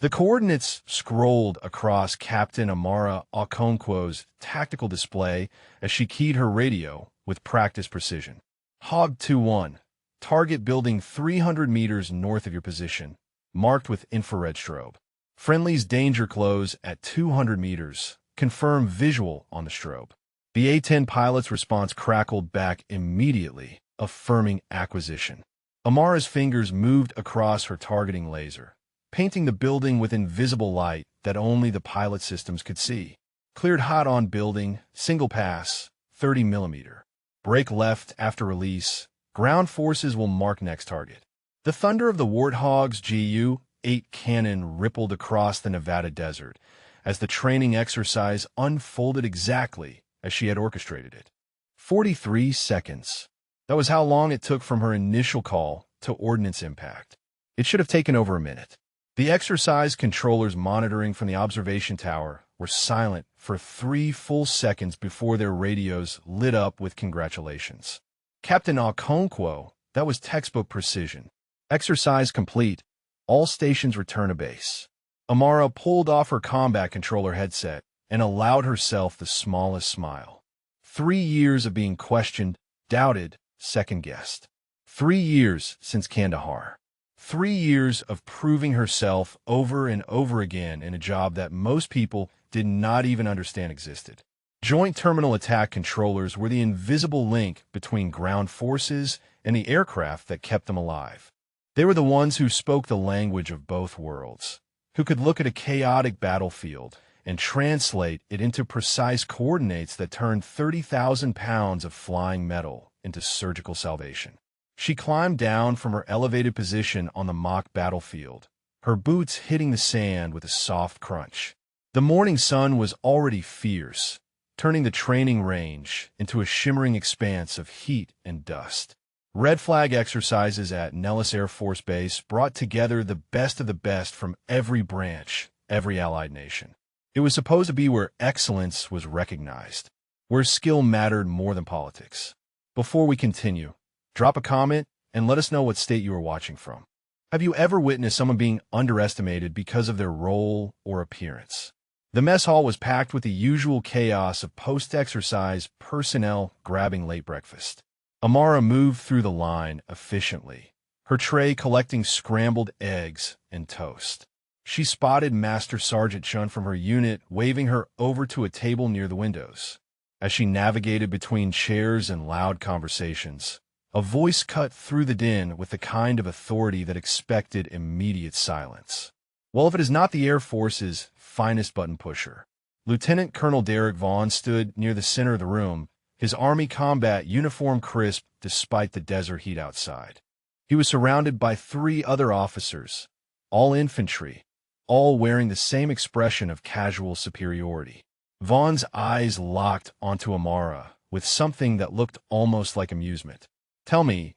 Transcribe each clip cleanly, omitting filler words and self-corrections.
The coordinates scrolled across Captain Amara Okonkwo's tactical display as she keyed her radio with practiced precision. Hog 2-1. Target building 300 meters north of your position, marked with infrared strobe. Friendly's danger close at 200 meters. Confirm visual on the strobe. The A-10 pilot's response crackled back immediately, affirming acquisition. Amara's fingers moved across her targeting laser, painting the building with invisible light that only the pilot systems could see. Cleared hot on building, single pass, 30 millimeter. Break left after release. Ground forces will mark next target. The thunder of the Warthog's Gu-8 cannon rippled across the Nevada desert as the training exercise unfolded exactly as she had orchestrated it. 43 seconds. That was how long it took from her initial call to ordnance impact. It should have taken over a minute. The exercise controllers monitoring from the observation tower were silent for 3 full seconds before their radios lit up with congratulations. Captain Okonkwo, that was textbook precision. Exercise complete. All stations return to base. Amara pulled off her combat controller headset and allowed herself the smallest smile. 3 years of being questioned, doubted, second-guessed. 3 years since Kandahar. 3 years of proving herself over and over again in a job that most people did not even understand existed. Joint Terminal Attack Controllers were the invisible link between ground forces and the aircraft that kept them alive. They were the ones who spoke the language of both worlds, who could look at a chaotic battlefield and translate it into precise coordinates that turned 30,000 pounds of flying metal into surgical salvation. She climbed down from her elevated position on the mock battlefield, her boots hitting the sand with a soft crunch. The morning sun was already fierce, turning the training range into a shimmering expanse of heat and dust. Red flag exercises at Nellis Air Force Base brought together the best of the best from every branch, every allied nation. It was supposed to be where excellence was recognized, where skill mattered more than politics. Before we continue, drop a comment and let us know what state you are watching from. Have you ever witnessed someone being underestimated because of their role or appearance? The mess hall was packed with the usual chaos of post-exercise personnel grabbing late breakfast. Amara moved through the line efficiently, her tray collecting scrambled eggs and toast. She spotted Master Sergeant Chun from her unit, waving her over to a table near the windows. As she navigated between chairs and loud conversations, a voice cut through the din with the kind of authority that expected immediate silence. Well, if it is not the Air Force's finest button pusher. Lieutenant Colonel Derek Vaughn stood near the center of the room, his Army combat uniform crisp despite the desert heat outside. He was surrounded by 3 other officers, all infantry, all wearing the same expression of casual superiority. Vaughn's eyes locked onto Amara with something that looked almost like amusement. Tell me,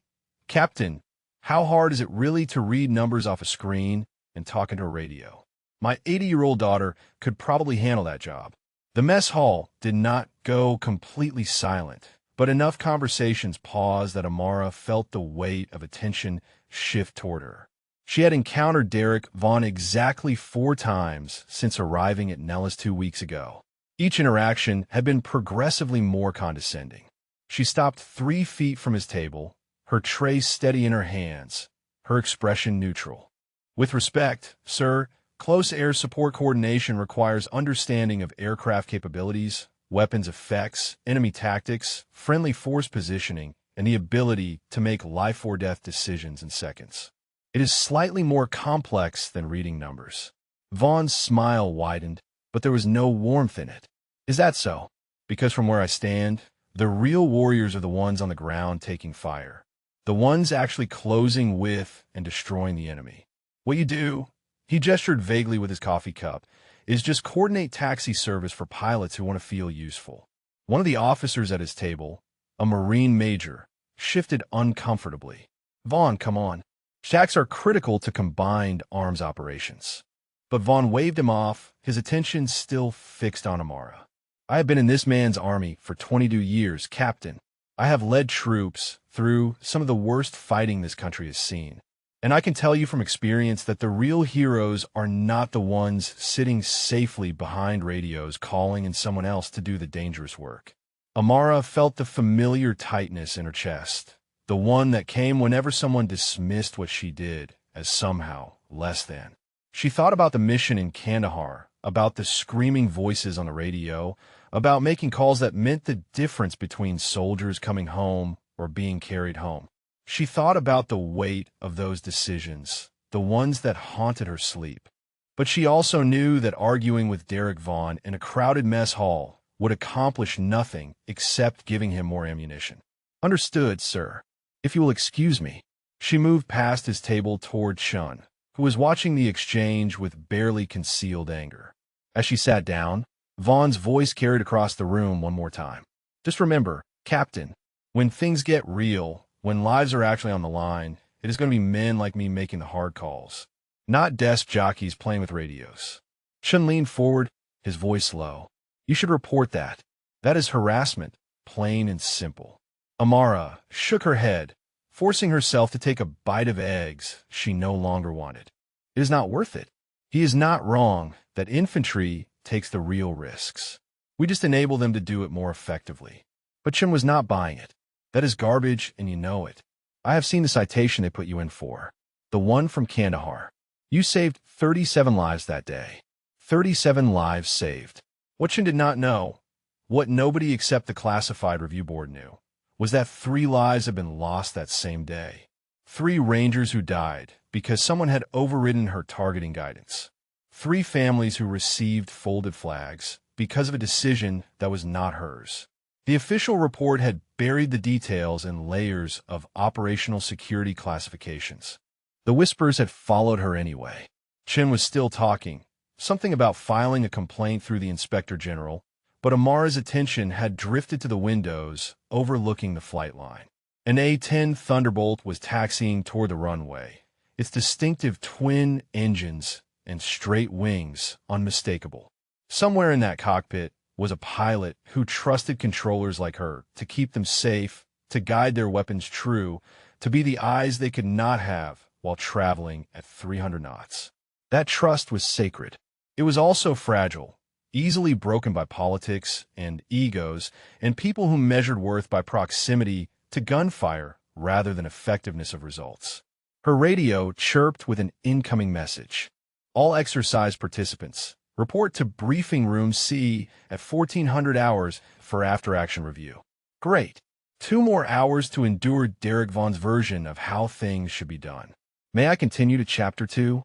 Captain, how hard is it really to read numbers off a screen and talk into a radio? My 80-year-old daughter could probably handle that job. The mess hall did not go completely silent, but enough conversations paused that Amara felt the weight of attention shift toward her. She had encountered Derek Vaughn exactly 4 times since arriving at Nellis 2 weeks ago. Each interaction had been progressively more condescending. She stopped 3 feet from his table, her tray steady in her hands, her expression neutral. With respect, sir, close air support coordination requires understanding of aircraft capabilities, weapons effects, enemy tactics, friendly force positioning, and the ability to make life-or-death decisions in seconds. It is slightly more complex than reading numbers. Vaughn's smile widened, but there was no warmth in it. Is that so? Because from where I stand, the real warriors are the ones on the ground taking fire, the ones actually closing with and destroying the enemy. What you do, he gestured vaguely with his coffee cup, is just coordinate taxi service for pilots who want to feel useful. One of the officers at his table, a Marine major, shifted uncomfortably. Vaughn, come on. Shacks are critical to combined arms operations. But Vaughn waved him off, his attention still fixed on Amara. I have been in this man's army for 22 years, Captain. I have led troops through some of the worst fighting this country has seen. And I can tell you from experience that the real heroes are not the ones sitting safely behind radios calling in someone else to do the dangerous work. Amara felt the familiar tightness in her chest, the one that came whenever someone dismissed what she did as somehow less than. She thought about the mission in Kandahar, about the screaming voices on the radio, about making calls that meant the difference between soldiers coming home or being carried home. She thought about the weight of those decisions, the ones that haunted her sleep. But she also knew that arguing with Derek Vaughn in a crowded mess hall would accomplish nothing except giving him more ammunition. "Understood, sir. If you will excuse me." She moved past his table toward Chun, who was watching the exchange with barely concealed anger. As she sat down, Vaughn's voice carried across the room one more time. "Just remember, Captain, when things get real, when lives are actually on the line, it is going to be men like me making the hard calls, not desk jockeys playing with radios." Chun leaned forward, his voice low. "You should report that. That is harassment, plain and simple." Amara shook her head, forcing herself to take a bite of eggs she no longer wanted. "It is not worth it. He is not wrong that infantry takes the real risks. We just enable them to do it more effectively." But Chun was not buying it. "That is garbage, and you know it. I have seen the citation they put you in for. The one from Kandahar. You saved 37 lives that day. 37 lives saved." What Chun did not know, what nobody except the classified review board knew, was that 3 lives had been lost that same day. 3 Rangers who died because someone had overridden her targeting guidance. 3 families who received folded flags because of a decision that was not hers. The official report had buried the details in layers of operational security classifications. The whispers had followed her anyway. Chun was still talking, something about filing a complaint through the Inspector General, but Amara's attention had drifted to the windows overlooking the flight line. An A-10 Thunderbolt was taxiing toward the runway, its distinctive twin engines and straight wings unmistakable. Somewhere in that cockpit was a pilot who trusted controllers like her to keep them safe, to guide their weapons true, to be the eyes they could not have while traveling at 300 knots. That trust was sacred. It was also fragile, easily broken by politics and egos and people who measured worth by proximity to gunfire rather than effectiveness of results. Her radio chirped with an incoming message. "All exercise participants, report to Briefing Room C at 1400 hours for after-action review." Great. 2 more hours to endure Derek Vaughn's version of how things should be done. May I continue to Chapter 2?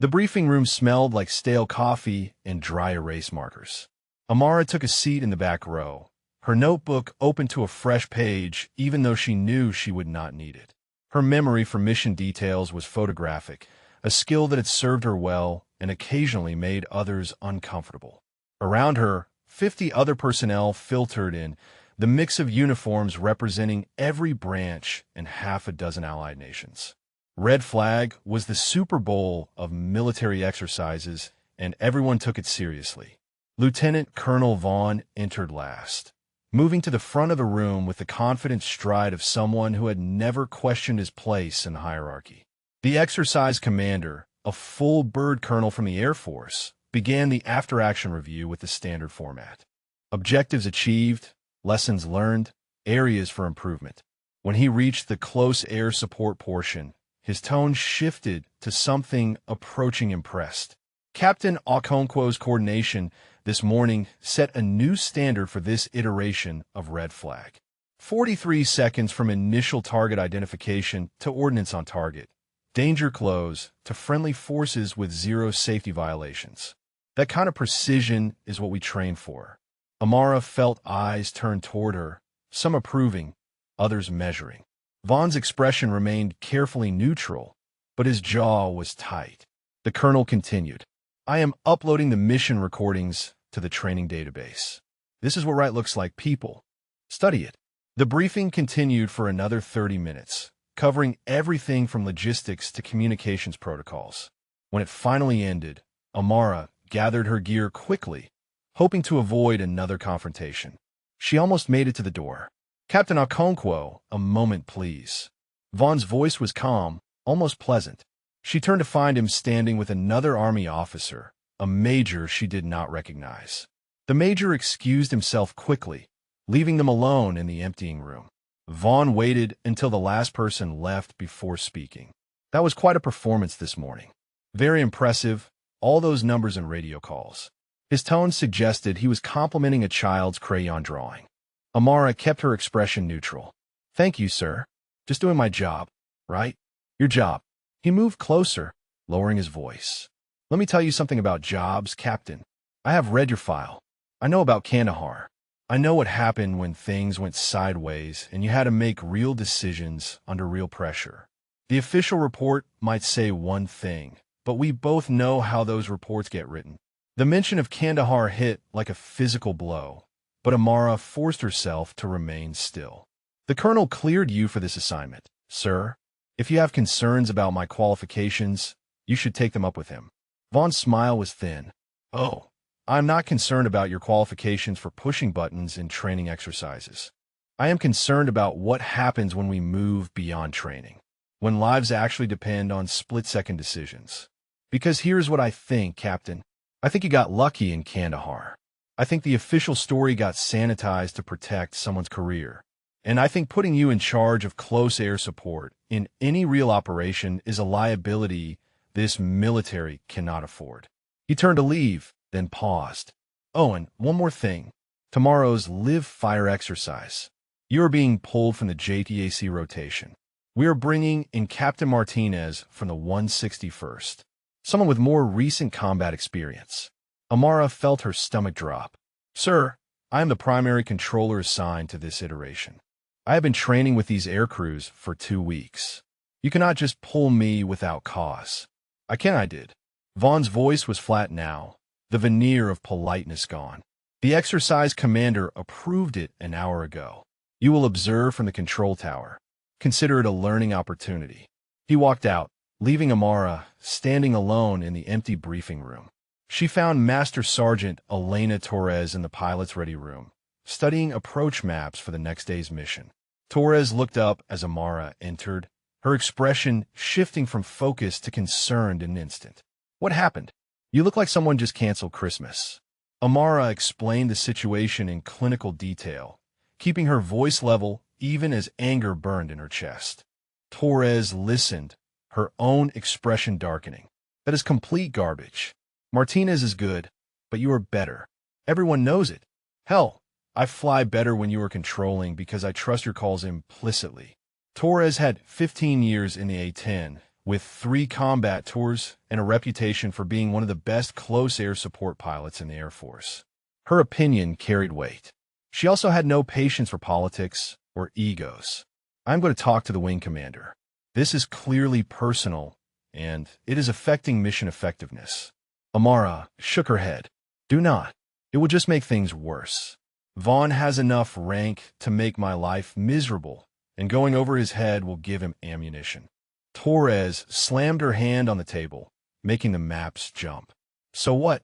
The briefing room smelled like stale coffee and dry erase markers. Amara took a seat in the back row, her notebook open to a fresh page even though she knew she would not need it. Her memory for mission details was photographic, a skill that had served her well and occasionally made others uncomfortable. Around her, 50 other personnel filtered in, the mix of uniforms representing every branch and half a dozen allied nations. Red Flag was the Super Bowl of military exercises, and everyone took it seriously. Lieutenant Colonel Vaughn entered last, moving to the front of the room with the confident stride of someone who had never questioned his place in the hierarchy. The exercise commander, a full bird colonel from the Air Force, began the after-action review with the standard format. Objectives achieved, lessons learned, areas for improvement. When he reached the close air support portion, his tone shifted to something approaching impressed. Captain Okonkwo's coordination this morning set a new standard for this iteration of Red Flag. 43 seconds from initial target identification to ordnance on target. Danger close to friendly forces with 0 safety violations. That kind of precision is what we train for. Amara felt eyes turn toward her, some approving, others measuring. Vaughn's expression remained carefully neutral, but his jaw was tight. The colonel continued, "I am uploading the mission recordings to the training database. This is what right looks like, people. Study it." The briefing continued for another 30 minutes, covering everything from logistics to communications protocols. When it finally ended, Amara gathered her gear quickly, hoping to avoid another confrontation. She almost made it to the door. "Captain Okonkwo, a moment, please." Vaughn's voice was calm, almost pleasant. She turned to find him standing with another Army officer, a major she did not recognize. The major excused himself quickly, leaving them alone in the emptying room. Vaughn waited until the last person left before speaking. That was quite a performance this morning. Very impressive, all those numbers and radio calls. His tone suggested he was complimenting a child's crayon drawing. Amara kept her expression neutral. Thank you, sir. Just doing my job, right? Your job. He moved closer, lowering his voice. Let me tell you something about jobs, Captain. I have read your file. I know about Kandahar. I know what happened when things went sideways and you had to make real decisions under real pressure. The official report might say one thing, but we both know how those reports get written. The mention of Kandahar hit like a physical blow, but Amara forced herself to remain still. The colonel cleared you for this assignment, sir. If you have concerns about my qualifications, you should take them up with him. Vaughn's smile was thin. Oh, I'm not concerned about your qualifications for pushing buttons in training exercises. I am concerned about what happens when we move beyond training, when lives actually depend on split-second decisions. Because here's what I think, Captain. I think you got lucky in Kandahar. I think the official story got sanitized to protect someone's career. And I think putting you in charge of close air support in any real operation is a liability this military cannot afford. He turned to leave, then paused. Oh, and one more thing. Tomorrow's live fire exercise. You are being pulled from the JTAC rotation. We are bringing in Captain Martinez from the 161st, someone with more recent combat experience. Amara felt her stomach drop. Sir, I am the primary controller assigned to this iteration. I have been training with these air crews for 2 weeks. You cannot just pull me without cause. I did. Vaughn's voice was flat now, the veneer of politeness gone. The exercise commander approved it an hour ago. You will observe from the control tower. Consider it a learning opportunity. He walked out, leaving Amara standing alone in the empty briefing room. She found Master Sergeant Elena Torres in the pilot's ready room, studying approach maps for the next day's mission. Torres looked up as Amara entered, her expression shifting from focus to concerned in an instant. What happened? You look like someone just canceled Christmas. Amara explained the situation in clinical detail, keeping her voice level even as anger burned in her chest. Torres listened, her own expression darkening. That is complete garbage. Martinez is good, but you are better. Everyone knows it. Hell, I fly better when you are controlling because I trust your calls implicitly. Torres had 15 years in the A-10, with 3 combat tours and a reputation for being one of the best close air support pilots in the Air Force. Her opinion carried weight. She also had no patience for politics or egos. I'm going to talk to the wing commander. This is clearly personal, and it is affecting mission effectiveness. Amara shook her head. Do not. It will just make things worse. Vaughn has enough rank to make my life miserable, and going over his head will give him ammunition. Torres slammed her hand on the table, making the maps jump. So what?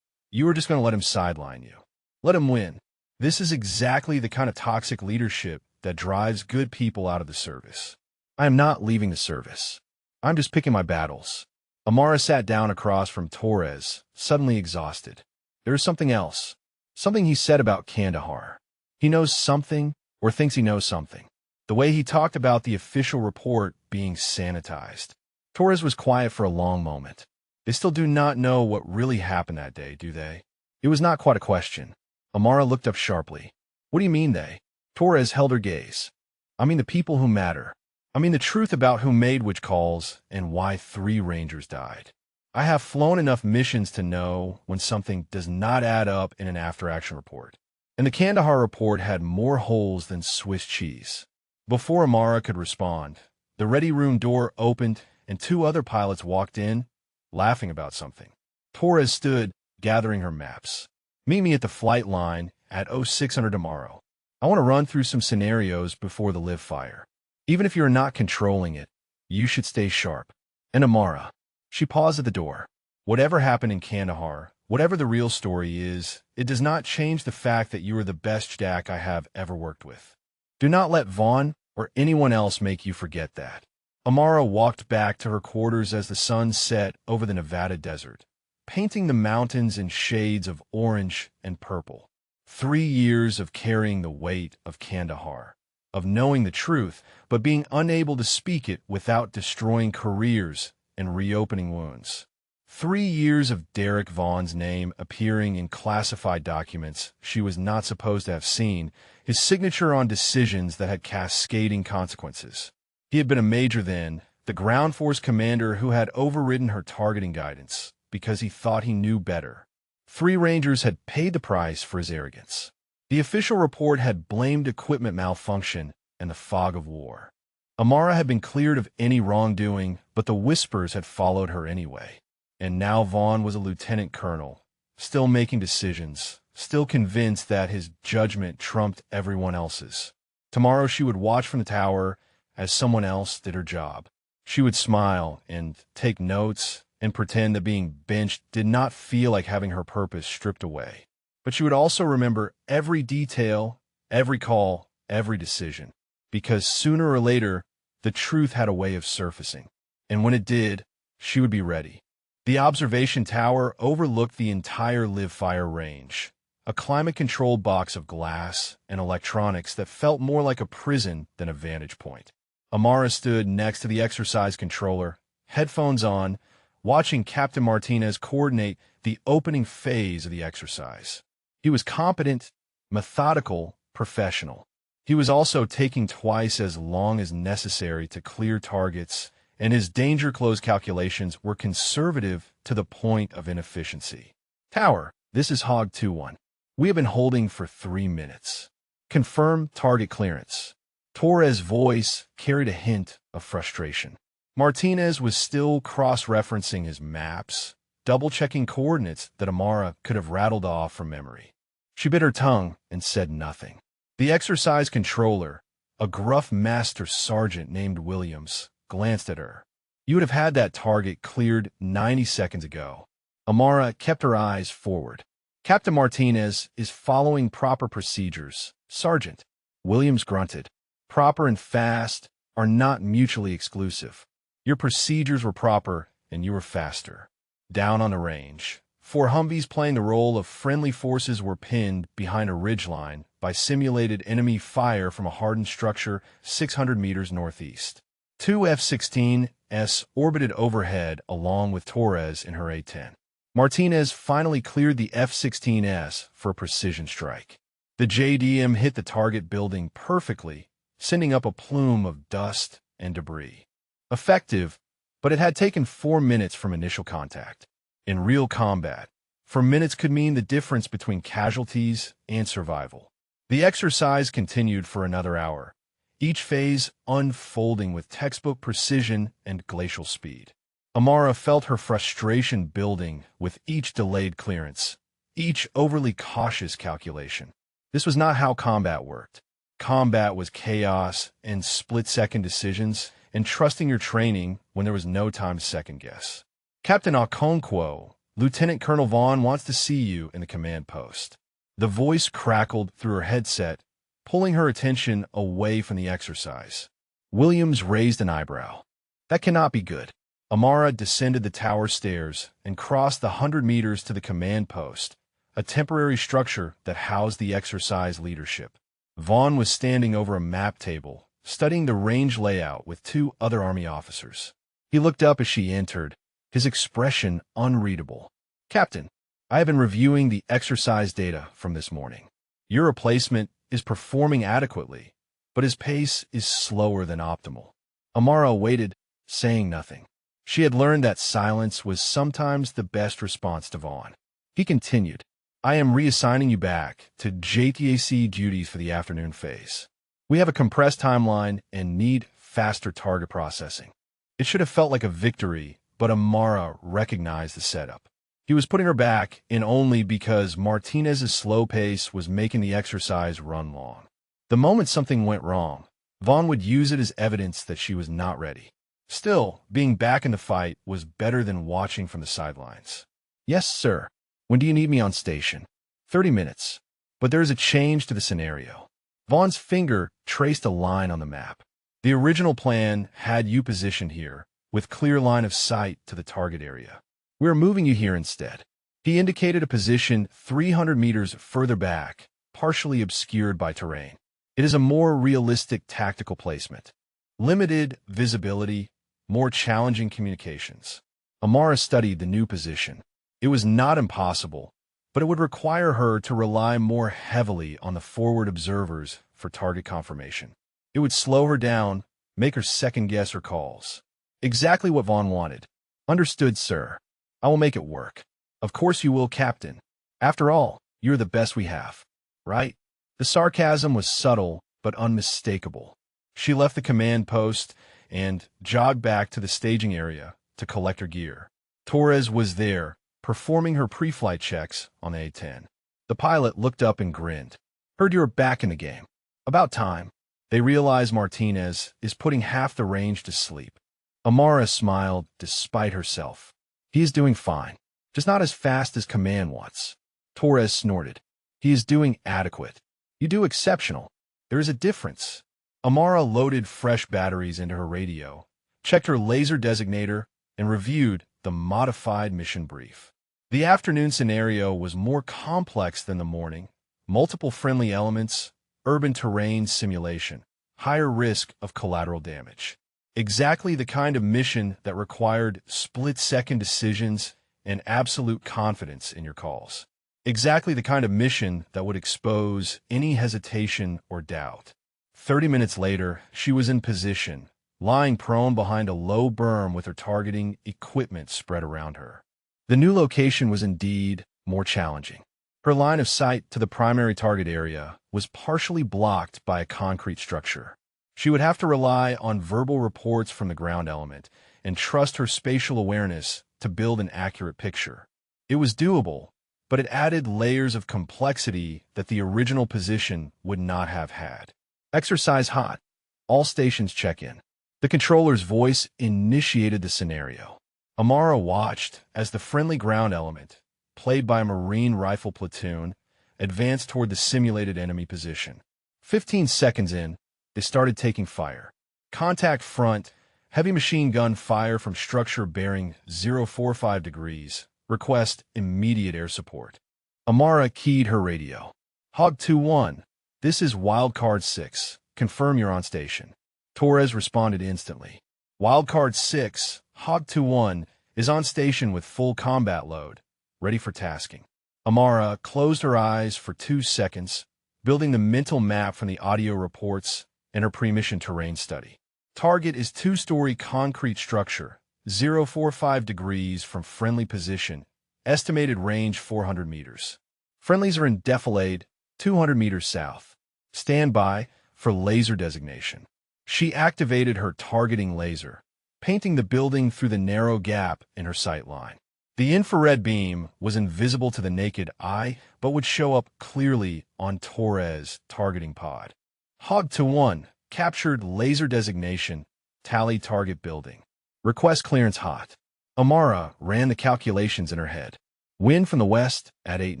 You are just going to let him sideline you. Let him win. This is exactly the kind of toxic leadership that drives good people out of the service. I am not leaving the service. I'm just picking my battles. Amara sat down across from Torres, suddenly exhausted. There is something else. Something he said about Kandahar. He knows something, or thinks he knows something. The way he talked about the official report being sanitized. Torres was quiet for a long moment. They still do not know what really happened that day, do they? It was not quite a question. Amara looked up sharply. What do you mean they? Torres held her gaze. I mean the people who matter. I mean the truth about who made which calls and why 3 Rangers died. I have flown enough missions to know when something does not add up in an after-action report. And the Kandahar report had more holes than Swiss cheese. Before Amara could respond, the ready room door opened and 2 other pilots walked in, laughing about something. Torres stood, gathering her maps. Meet me at the flight line at 0600 tomorrow. I want to run through some scenarios before the live fire. Even if you're not controlling it, you should stay sharp. And Amara. She paused at the door. Whatever happened in Kandahar, whatever the real story is, it does not change the fact that you are the best JAC I have ever worked with. Do not let Vaughn or anyone else make you forget that. Amara walked back to her quarters as the sun set over the Nevada desert, painting the mountains in shades of orange and purple. 3 years of carrying the weight of Kandahar, of knowing the truth, but being unable to speak it without destroying careers and reopening wounds. 3 years of Derek Vaughn's name appearing in classified documents she was not supposed to have seen, his signature on decisions that had cascading consequences. He had been a major then, the ground force commander who had overridden her targeting guidance because he thought he knew better. 3 Rangers had paid the price for his arrogance. The official report had blamed equipment malfunction and the fog of war. Amara had been cleared of any wrongdoing, but the whispers had followed her anyway. And now Vaughn was a lieutenant colonel, still making decisions, still convinced that his judgment trumped everyone else's. Tomorrow she would watch from the tower as someone else did her job. She would smile and take notes and pretend that being benched did not feel like having her purpose stripped away. But she would also remember every detail, every call, every decision, because sooner or later, the truth had a way of surfacing. And when it did, she would be ready. The observation tower overlooked the entire live-fire range, a climate-controlled box of glass and electronics that felt more like a prison than a vantage point. Amara stood next to the exercise controller, headphones on, watching Captain Martinez coordinate the opening phase of the exercise. He was competent, methodical, professional. He was also taking twice as long as necessary to clear targets, and his danger close calculations were conservative to the point of inefficiency. Tower, this is Hog 2-1. We have been holding for 3 minutes. Confirm target clearance. Torres' voice carried a hint of frustration. Martinez was still cross-referencing his maps, double-checking coordinates that Amara could have rattled off from memory. She bit her tongue and said nothing. The exercise controller, a gruff master sergeant named Williams, glanced at her. You would have had that target cleared 90 seconds ago. Amara kept her eyes forward. Captain Martinez is following proper procedures, Sergeant. Williams grunted. Proper and fast are not mutually exclusive. Your procedures were proper, and you were faster. Down on the range, 4 Humvees playing the role of friendly forces were pinned behind a ridgeline by simulated enemy fire from a hardened structure 600 meters northeast. 2 F-16s orbited overhead along with Torres in her A-10. Martinez finally cleared the F-16s for a precision strike. The JDM hit the target building perfectly, sending up a plume of dust and debris. Effective, but it had taken 4 minutes from initial contact. In real combat, 4 minutes could mean the difference between casualties and survival. The exercise continued for another hour, each phase unfolding with textbook precision and glacial speed. Amara felt her frustration building with each delayed clearance, each overly cautious calculation. This was not how combat worked. Combat was chaos and split-second decisions and trusting your training when there was no time to second-guess. Captain Okonkwo, Lieutenant Colonel Vaughn wants to see you in the command post. The voice crackled through her headset, pulling her attention away from the exercise. Williams raised an eyebrow. That cannot be good. Amara descended the tower stairs and crossed the 100 meters to the command post, a temporary structure that housed the exercise leadership. Vaughn was standing over a map table, studying the range layout with 2 other Army officers. He looked up as she entered, his expression unreadable. Captain, I have been reviewing the exercise data from this morning. Your replacement is performing adequately, but his pace is slower than optimal. Amara waited, saying nothing. She had learned that silence was sometimes the best response to Vaughn. He continued, I am reassigning you back to JTAC duties for the afternoon phase. We have a compressed timeline and need faster target processing. It should have felt like a victory, but Amara recognized the setup. He was putting her back in only because Martinez's slow pace was making the exercise run long. The moment something went wrong, Vaughn would use it as evidence that she was not ready. Still, being back in the fight was better than watching from the sidelines. Yes, sir. When do you need me on station? 30 minutes. But there is a change to the scenario. Vaughn's finger traced a line on the map. The original plan had you positioned here, with clear line of sight to the target area. We're moving you here instead. He indicated a position 300 meters further back, partially obscured by terrain. It is a more realistic tactical placement. Limited visibility, more challenging communications. Amara studied the new position. It was not impossible, but it would require her to rely more heavily on the forward observers for target confirmation. It would slow her down, make her second-guess her calls. Exactly what Vaughn wanted. Understood, sir. I will make it work. Of course you will, Captain. After all, you're the best we have. Right? The sarcasm was subtle but unmistakable. She left the command post and jogged back to the staging area to collect her gear. Torres was there, performing her pre-flight checks on the A-10. The pilot looked up and grinned. Heard you were back in the game. About time. They realize Martinez is putting half the range to sleep. Amara smiled despite herself. He is doing fine, just not as fast as command wants. Torres snorted. He is doing adequate. You do exceptional. There is a difference. Amara loaded fresh batteries into her radio, checked her laser designator, and reviewed the modified mission brief. The afternoon scenario was more complex than the morning. Multiple friendly elements, urban terrain simulation, higher risk of collateral damage. Exactly the kind of mission that required split-second decisions and absolute confidence in your calls. Exactly the kind of mission that would expose any hesitation or doubt. 30 minutes later, she was in position, lying prone behind a low berm with her targeting equipment spread around her. The new location was indeed more challenging. Her line of sight to the primary target area was partially blocked by a concrete structure. She would have to rely on verbal reports from the ground element and trust her spatial awareness to build an accurate picture. It was doable, but it added layers of complexity that the original position would not have had. Exercise hot. All stations check in. The controller's voice initiated the scenario. Amara watched as the friendly ground element, played by a Marine rifle platoon, advanced toward the simulated enemy position. 15 seconds in, they started taking fire. Contact front, heavy machine gun fire from structure bearing 045 degrees. Request immediate air support. Amara keyed her radio. Hog 2-1, this is Wildcard 6. Confirm you're on station. Torres responded instantly. Wildcard 6, Hog 2-1, is on station with full combat load, ready for tasking. Amara closed her eyes for 2 seconds, building the mental map from the audio reports and her pre-mission terrain study. Target is 2-story concrete structure, 045 degrees from friendly position, estimated range 400 meters. Friendlies are in defilade, 200 meters south. Stand by for laser designation. She activated her targeting laser, painting the building through the narrow gap in her sight line. The infrared beam was invisible to the naked eye, but would show up clearly on Torres' targeting pod. Hog 2-1, captured laser designation, tally target building. Request clearance hot. Amara ran the calculations in her head. Wind from the west at 8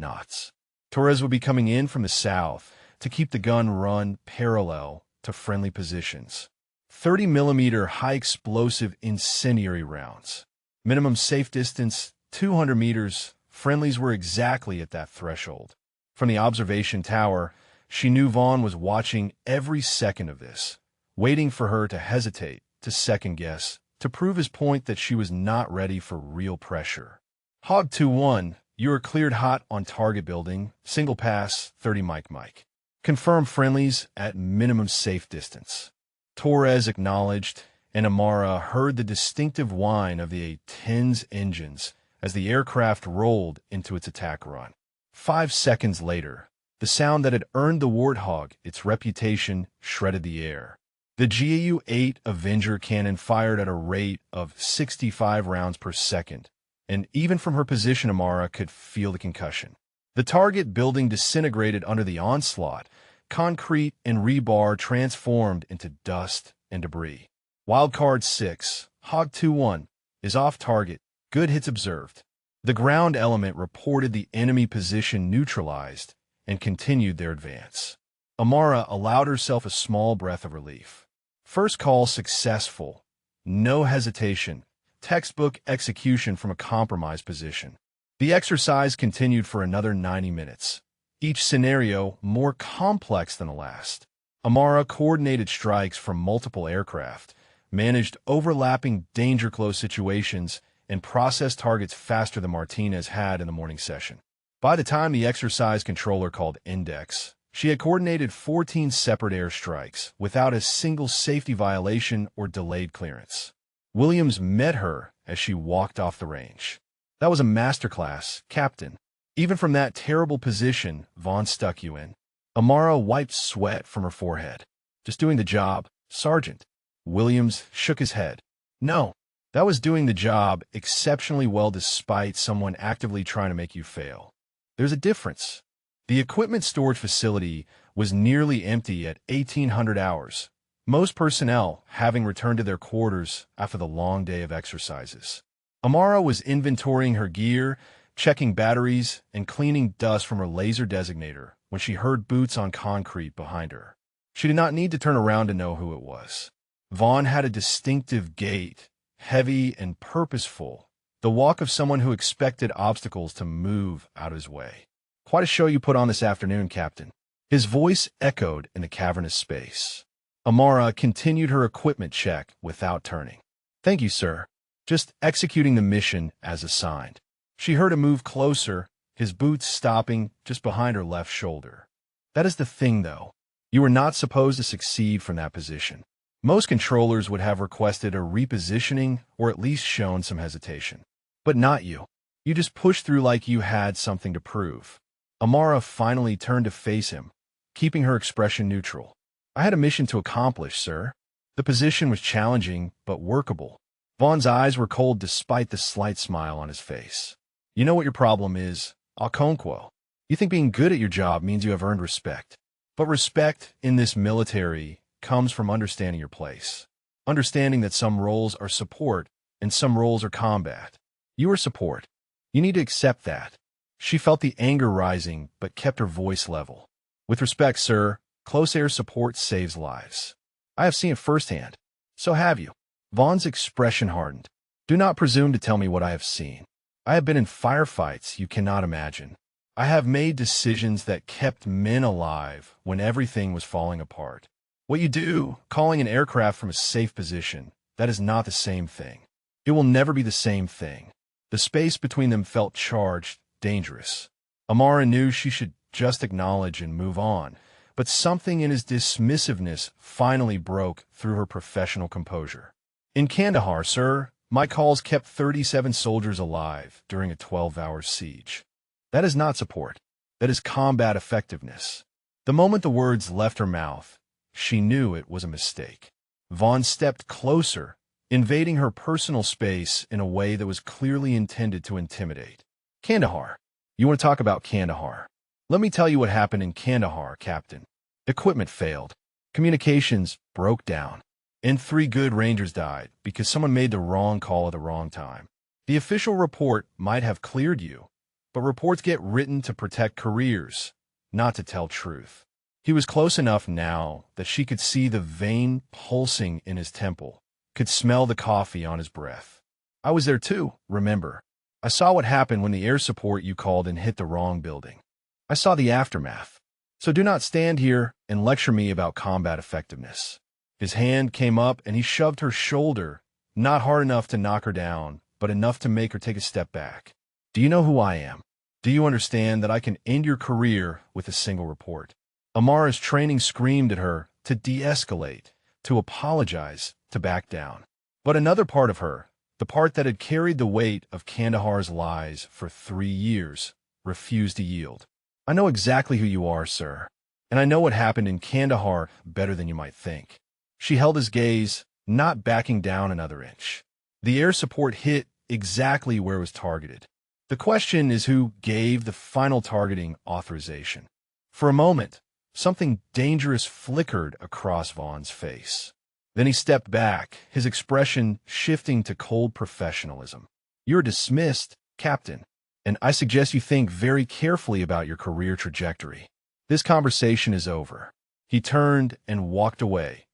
knots. Torres would be coming in from the south to keep the gun run parallel to friendly positions. 30mm high-explosive incendiary rounds. Minimum safe distance, 200 meters. Friendlies were exactly at that threshold. From the observation tower, she knew Vaughn was watching every second of this, waiting for her to hesitate, to second-guess, to prove his point that she was not ready for real pressure. Hog 2-1, you are cleared hot on target building, single pass, 30 mic. Confirm friendlies at minimum safe distance. Torres acknowledged, and Amara heard the distinctive whine of the A-10's engines as the aircraft rolled into its attack run. 5 seconds later, the sound that had earned the Warthog its reputation shredded the air. The GAU-8 Avenger cannon fired at a rate of 65 rounds per second, and even from her position Amara could feel the concussion. The target building disintegrated under the onslaught. Concrete and rebar transformed into dust and debris. Wildcard 6, Hog 2-1, is off target. Good hits observed. The ground element reported the enemy position neutralized and continued their advance. Amara allowed herself a small breath of relief. First call successful. No hesitation. Textbook execution from a compromised position. The exercise continued for another 90 minutes, each scenario more complex than the last. Amara coordinated strikes from multiple aircraft, managed overlapping danger-close situations, and processed targets faster than Martinez had in the morning session. By the time the exercise controller called Index, she had coordinated 14 separate airstrikes without a single safety violation or delayed clearance. Williams met her as she walked off the range. That was a masterclass, Captain. Even from that terrible position Vaughn stuck you in. Amara wiped sweat from her forehead. Just doing the job, Sergeant. Williams shook his head. No, that was doing the job exceptionally well despite someone actively trying to make you fail. There's a difference. The equipment storage facility was nearly empty at 1800 hours, most personnel having returned to their quarters after the long day of exercises. Amara was inventorying her gear, checking batteries, and cleaning dust from her laser designator when she heard boots on concrete behind her. She did not need to turn around to know who it was. Vaughn had a distinctive gait, heavy and purposeful, the walk of someone who expected obstacles to move out of his way. Quite a show you put on this afternoon, Captain. His voice echoed in the cavernous space. Amara continued her equipment check without turning. Thank you, sir. Just executing the mission as assigned. She heard him move closer, his boots stopping just behind her left shoulder. That is the thing, though. You were not supposed to succeed from that position. Most controllers would have requested a repositioning or at least shown some hesitation. But not you. You just pushed through like you had something to prove. Amara finally turned to face him, keeping her expression neutral. I had a mission to accomplish, sir. The position was challenging, but workable. Vaughn's eyes were cold despite the slight smile on his face. You know what your problem is, Okonkwo. You think being good at your job means you have earned respect. But respect in this military comes from understanding your place. Understanding that some roles are support and some roles are combat. You are support. You need to accept that. She felt the anger rising, but kept her voice level. With respect, sir, close air support saves lives. I have seen it firsthand. So have you. Vaughn's expression hardened. Do not presume to tell me what I have seen. I have been in firefights you cannot imagine. I have made decisions that kept men alive when everything was falling apart. What you do, calling an aircraft from a safe position, that is not the same thing. It will never be the same thing. The space between them felt charged, dangerous. Amara knew she should just acknowledge and move on, but something in his dismissiveness finally broke through her professional composure. In Kandahar, sir, my calls kept 37 soldiers alive during a 12-hour siege. That is not support. That is combat effectiveness. The moment the words left her mouth, she knew it was a mistake. Vaughn stepped closer, invading her personal space in a way that was clearly intended to intimidate. Kandahar. You want to talk about Kandahar? Let me tell you what happened in Kandahar, Captain. Equipment failed. Communications broke down. And 3 good Rangers died because someone made the wrong call at the wrong time. The official report might have cleared you, but reports get written to protect careers, not to tell truth. He was close enough now that she could see the vein pulsing in his temple, could smell the coffee on his breath. I was there too, remember. I saw what happened when the air support you called and hit the wrong building. I saw the aftermath. So do not stand here and lecture me about combat effectiveness. His hand came up and he shoved her shoulder, not hard enough to knock her down, but enough to make her take a step back. Do you know who I am? Do you understand that I can end your career with a single report? Amara's training screamed at her to de-escalate, to apologize, to back down. But another part of her, the part that had carried the weight of Kandahar's lies for 3 years, refused to yield. I know exactly who you are, sir, and I know what happened in Kandahar better than you might think. She held his gaze, not backing down another inch. The air support hit exactly where it was targeted. The question is who gave the final targeting authorization. For a moment, something dangerous flickered across Vaughn's face. Then he stepped back, his expression shifting to cold professionalism. You're dismissed, Captain, and I suggest you think very carefully about your career trajectory. This conversation is over. He turned and walked away,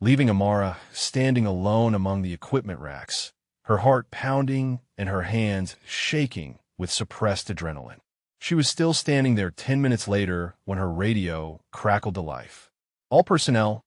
leaving Amara standing alone among the equipment racks, her heart pounding and her hands shaking with suppressed adrenaline. She was still standing there 10 minutes later when her radio crackled to life. All personnel,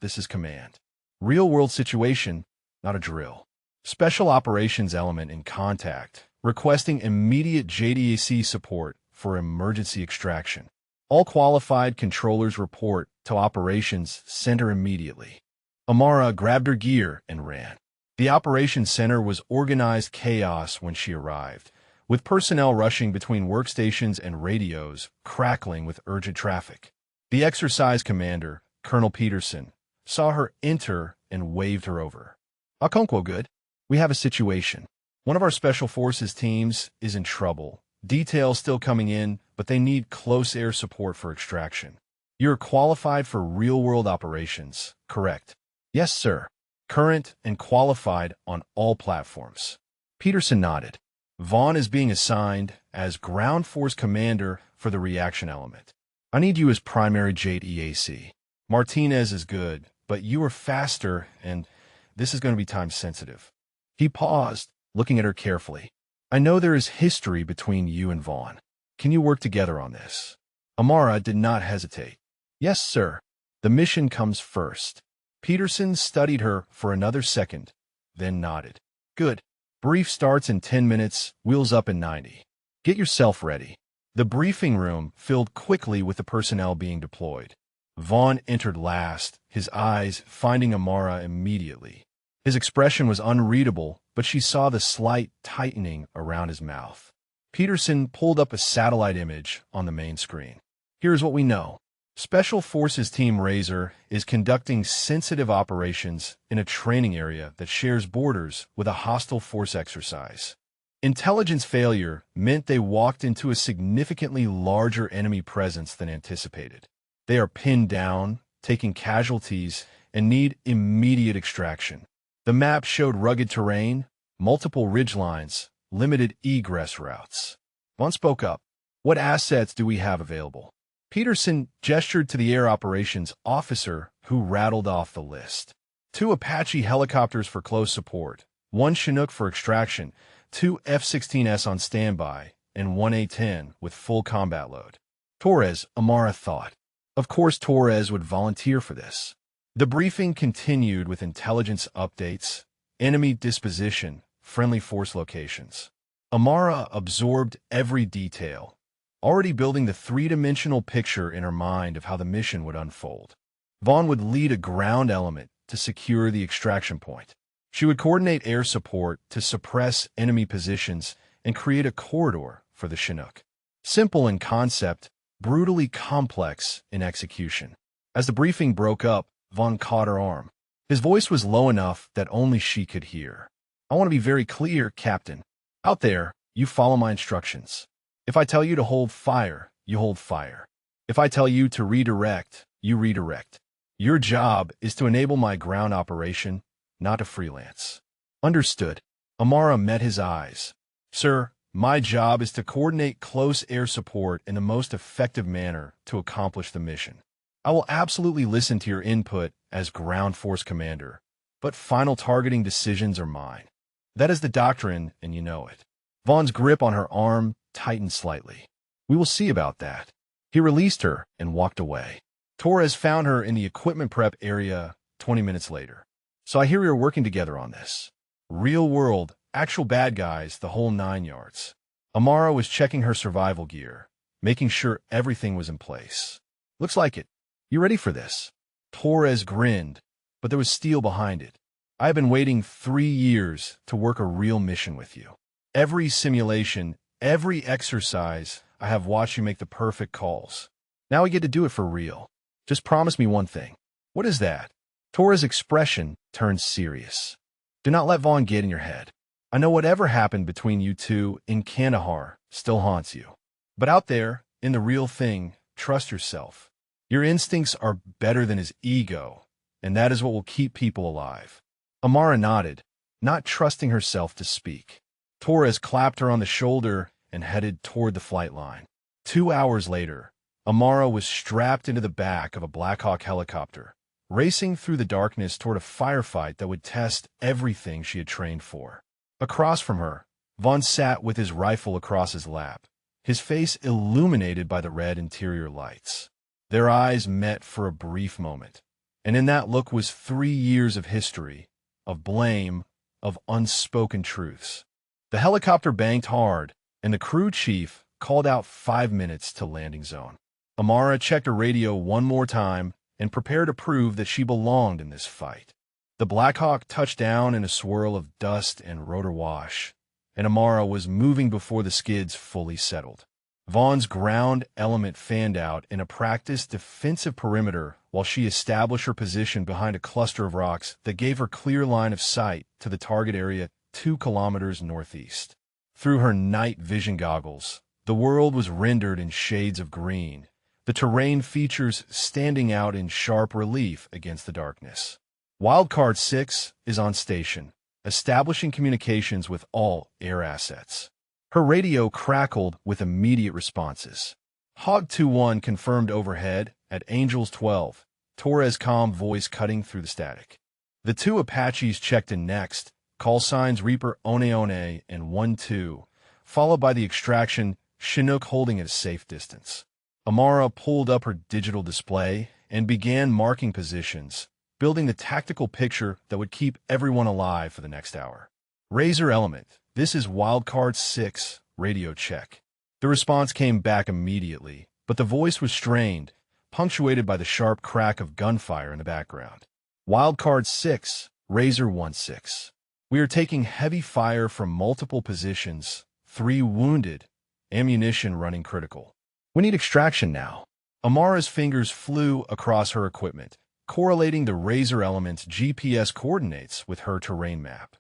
this is command. Real-world situation, not a drill. Special operations element in contact, requesting immediate JDAC support for emergency extraction. All qualified controllers report to operations center immediately. Amara grabbed her gear and ran. The operations center was organized chaos when she arrived, with personnel rushing between workstations and radios crackling with urgent traffic. The exercise commander, Colonel Peterson, saw her enter and waved her over. "Okonkwo, good. We have a situation. One of our special forces teams is in trouble. Details still coming in, but they need close air support for extraction. You're qualified for real-world operations, correct?" "Yes, sir. Current and qualified on all platforms." Peterson nodded. "Vaughn is being assigned as ground force commander for the reaction element. I need you as primary JDAC. Martinez is good, but you are faster, and this is going to be time-sensitive." He paused, looking at her carefully. "I know there is history between you and Vaughn. Can you work together on this?" Amara did not hesitate. "Yes, sir. The mission comes first." Peterson studied her for another second, then nodded. "Good. Brief starts in 10 minutes, wheels up in 90. Get yourself ready." The briefing room filled quickly with the personnel being deployed. Vaughn entered last, his eyes finding Amara immediately. His expression was unreadable, but she saw the slight tightening around his mouth. Peterson pulled up a satellite image on the main screen. "Here's what we know. Special Forces Team Razor is conducting sensitive operations in a training area that shares borders with a hostile force exercise. Intelligence failure meant they walked into a significantly larger enemy presence than anticipated. They are pinned down, taking casualties, and need immediate extraction." The map showed rugged terrain, multiple ridgelines, limited egress routes. Vaughn spoke up. "What assets do we have available?" Peterson gestured to the air operations officer, who rattled off the list. 2 Apache helicopters for close support, 1 Chinook for extraction, 2 F-16S on standby, and 1 A-10 with full combat load. Torres, Amara thought. Of course Torres would volunteer for this. The briefing continued with intelligence updates, enemy disposition, friendly force locations. Amara absorbed every detail, already building the three-dimensional picture in her mind of how the mission would unfold. Vaughn would lead a ground element to secure the extraction point. She would coordinate air support to suppress enemy positions and create a corridor for the Chinook. Simple in concept, brutally complex in execution. As the briefing broke up, Vaughn caught her arm. His voice was low enough that only she could hear. "I want to be very clear, Captain. Out there, you follow my instructions. If I tell you to hold fire, you hold fire. If I tell you to redirect, you redirect. Your job is to enable my ground operation, not to freelance." "Understood." Amara met his eyes. "Sir, my job is to coordinate close air support in the most effective manner to accomplish the mission. I will absolutely listen to your input as ground force commander, but final targeting decisions are mine. That is the doctrine, and you know it." Vaughn's grip on her arm tightened slightly. "We will see about that." He released her and walked away. Torres found her in the equipment prep area 20 minutes later. "So I hear we are working together on this. Real world, actual bad guys, the whole 9 yards." Amara was checking her survival gear, making sure everything was in place. "Looks like it. You ready for this?" Torres grinned, but there was steel behind it. "I have been waiting 3 years to work a real mission with you. Every simulation, every exercise, I have watched you make the perfect calls. Now we get to do it for real. Just promise me one thing." "What is that?" Torres' expression turned serious. "Do not let Vaughn get in your head. I know whatever happened between you two in Kandahar still haunts you. But out there, in the real thing, trust yourself. Your instincts are better than his ego, and that is what will keep people alive." Amara nodded, not trusting herself to speak. Torres clapped her on the shoulder and headed toward the flight line. 2 hours later, Amara was strapped into the back of a Black Hawk helicopter, racing through the darkness toward a firefight that would test everything she had trained for. Across from her, Vaughn sat with his rifle across his lap, his face illuminated by the red interior lights. Their eyes met for a brief moment, and in that look was 3 years of history, of blame, of unspoken truths. The helicopter banked hard, and the crew chief called out 5 minutes to landing zone. Amara checked her radio one more time and prepared to prove that she belonged in this fight. The Blackhawk touched down in a swirl of dust and rotor wash, and Amara was moving before the skids fully settled. Vaughn's ground element fanned out in a practiced defensive perimeter while she established her position behind a cluster of rocks that gave her clear line of sight to the target area 2 kilometers northeast. Through her night vision goggles, the world was rendered in shades of green, the terrain features standing out in sharp relief against the darkness. Wildcard 6 is on station, establishing communications with all air assets. Her radio crackled with immediate responses. Hog 2-1 confirmed overhead at Angels 12, Torres' calm voice cutting through the static. The 2 Apaches checked in next, call signs Reaper One One and 1-2, followed by the extraction Chinook holding at a safe distance. Amara pulled up her digital display and began marking positions, building the tactical picture that would keep everyone alive for the next hour. Razor Element, this is Wildcard 6, radio check. The response came back immediately, but the voice was strained, punctuated by the sharp crack of gunfire in the background. Wildcard 6, Razor 1-6. We are taking heavy fire from multiple positions, 3 wounded, ammunition running critical. We need extraction now. Amara's fingers flew across her equipment, correlating the Razor Element's GPS coordinates with her terrain map.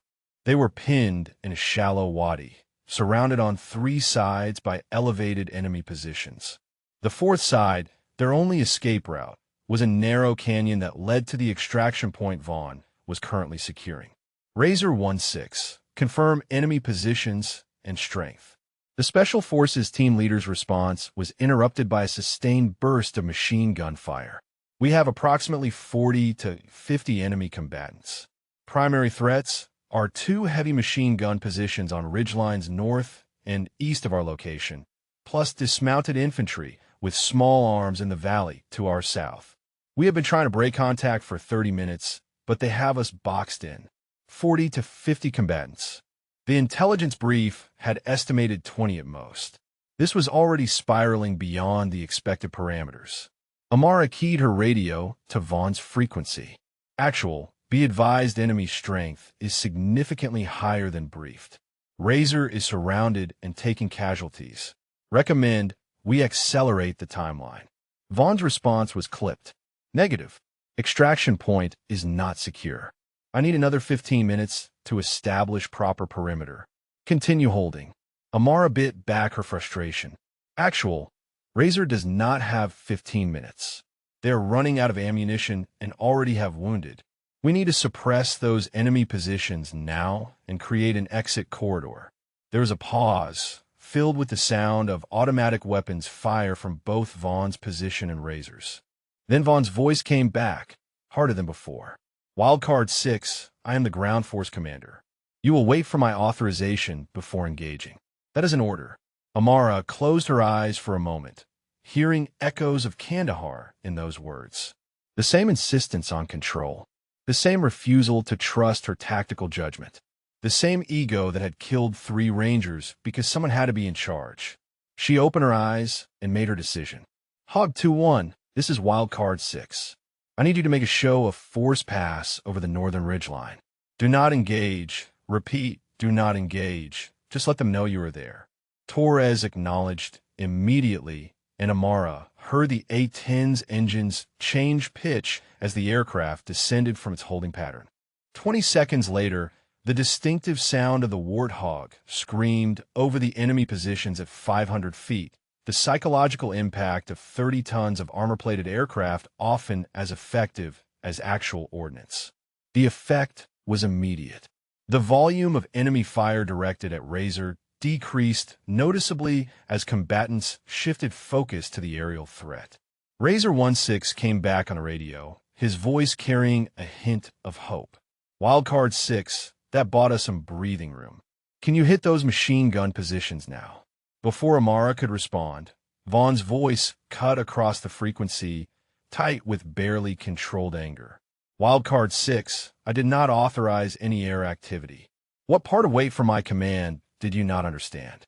They were pinned in a shallow wadi, surrounded on 3 sides by elevated enemy positions. The 4th side, their only escape route, was a narrow canyon that led to the extraction point Vaughn was currently securing. Razor 1-6, confirm enemy positions and strength. The Special Forces team leader's response was interrupted by a sustained burst of machine gun fire. We have approximately 40 to 50 enemy combatants. Primary threats are 2 heavy machine gun positions on ridgelines north and east of our location, plus dismounted infantry with small arms in the valley to our south. We have been trying to break contact for 30 minutes, but they have us boxed in. 40 to 50 combatants. The intelligence brief had estimated 20 at most. This was already spiraling beyond the expected parameters. Amara keyed her radio to Vaughn's frequency. Actual, be advised enemy strength is significantly higher than briefed. Razor is surrounded and taking casualties. Recommend we accelerate the timeline. Vaughn's response was clipped. Negative. Extraction point is not secure. I need another 15 minutes to establish proper perimeter. Continue holding. Amara bit back her frustration. Actual, Razor does not have 15 minutes. They are running out of ammunition and already have wounded. We need to suppress those enemy positions now and create an exit corridor. There was a pause, filled with the sound of automatic weapons fire from both Vaughn's position and Razor's. Then Vaughn's voice came back, harder than before. Wildcard 6, I am the ground force commander. You will wait for my authorization before engaging. That is an order. Amara closed her eyes for a moment, hearing echoes of Kandahar in those words. The same insistence on control. The same refusal to trust her tactical judgment. The same ego that had killed 3 Rangers because someone had to be in charge. She opened her eyes and made her decision. Hog 2-1, this is Wildcard 6. I need you to make a show of force pass over the northern ridgeline. Do not engage. Repeat, do not engage. Just let them know you are there. Torres acknowledged immediately, and Amara heard the A-10's engines change pitch as the aircraft descended from its holding pattern. 20 seconds later, the distinctive sound of the Warthog screamed over the enemy positions at 500 feet, the psychological impact of 30 tons of armor-plated aircraft often as effective as actual ordnance. The effect was immediate. The volume of enemy fire directed at Razor decreased noticeably as combatants shifted focus to the aerial threat. Razor 1-6 came back on the radio, his voice carrying a hint of hope. Wildcard 6, that bought us some breathing room. Can you hit those machine gun positions now? Before Amara could respond, Vaughn's voice cut across the frequency, tight with barely controlled anger. Wildcard 6, I did not authorize any air activity. What part of wait for my command did you not understand?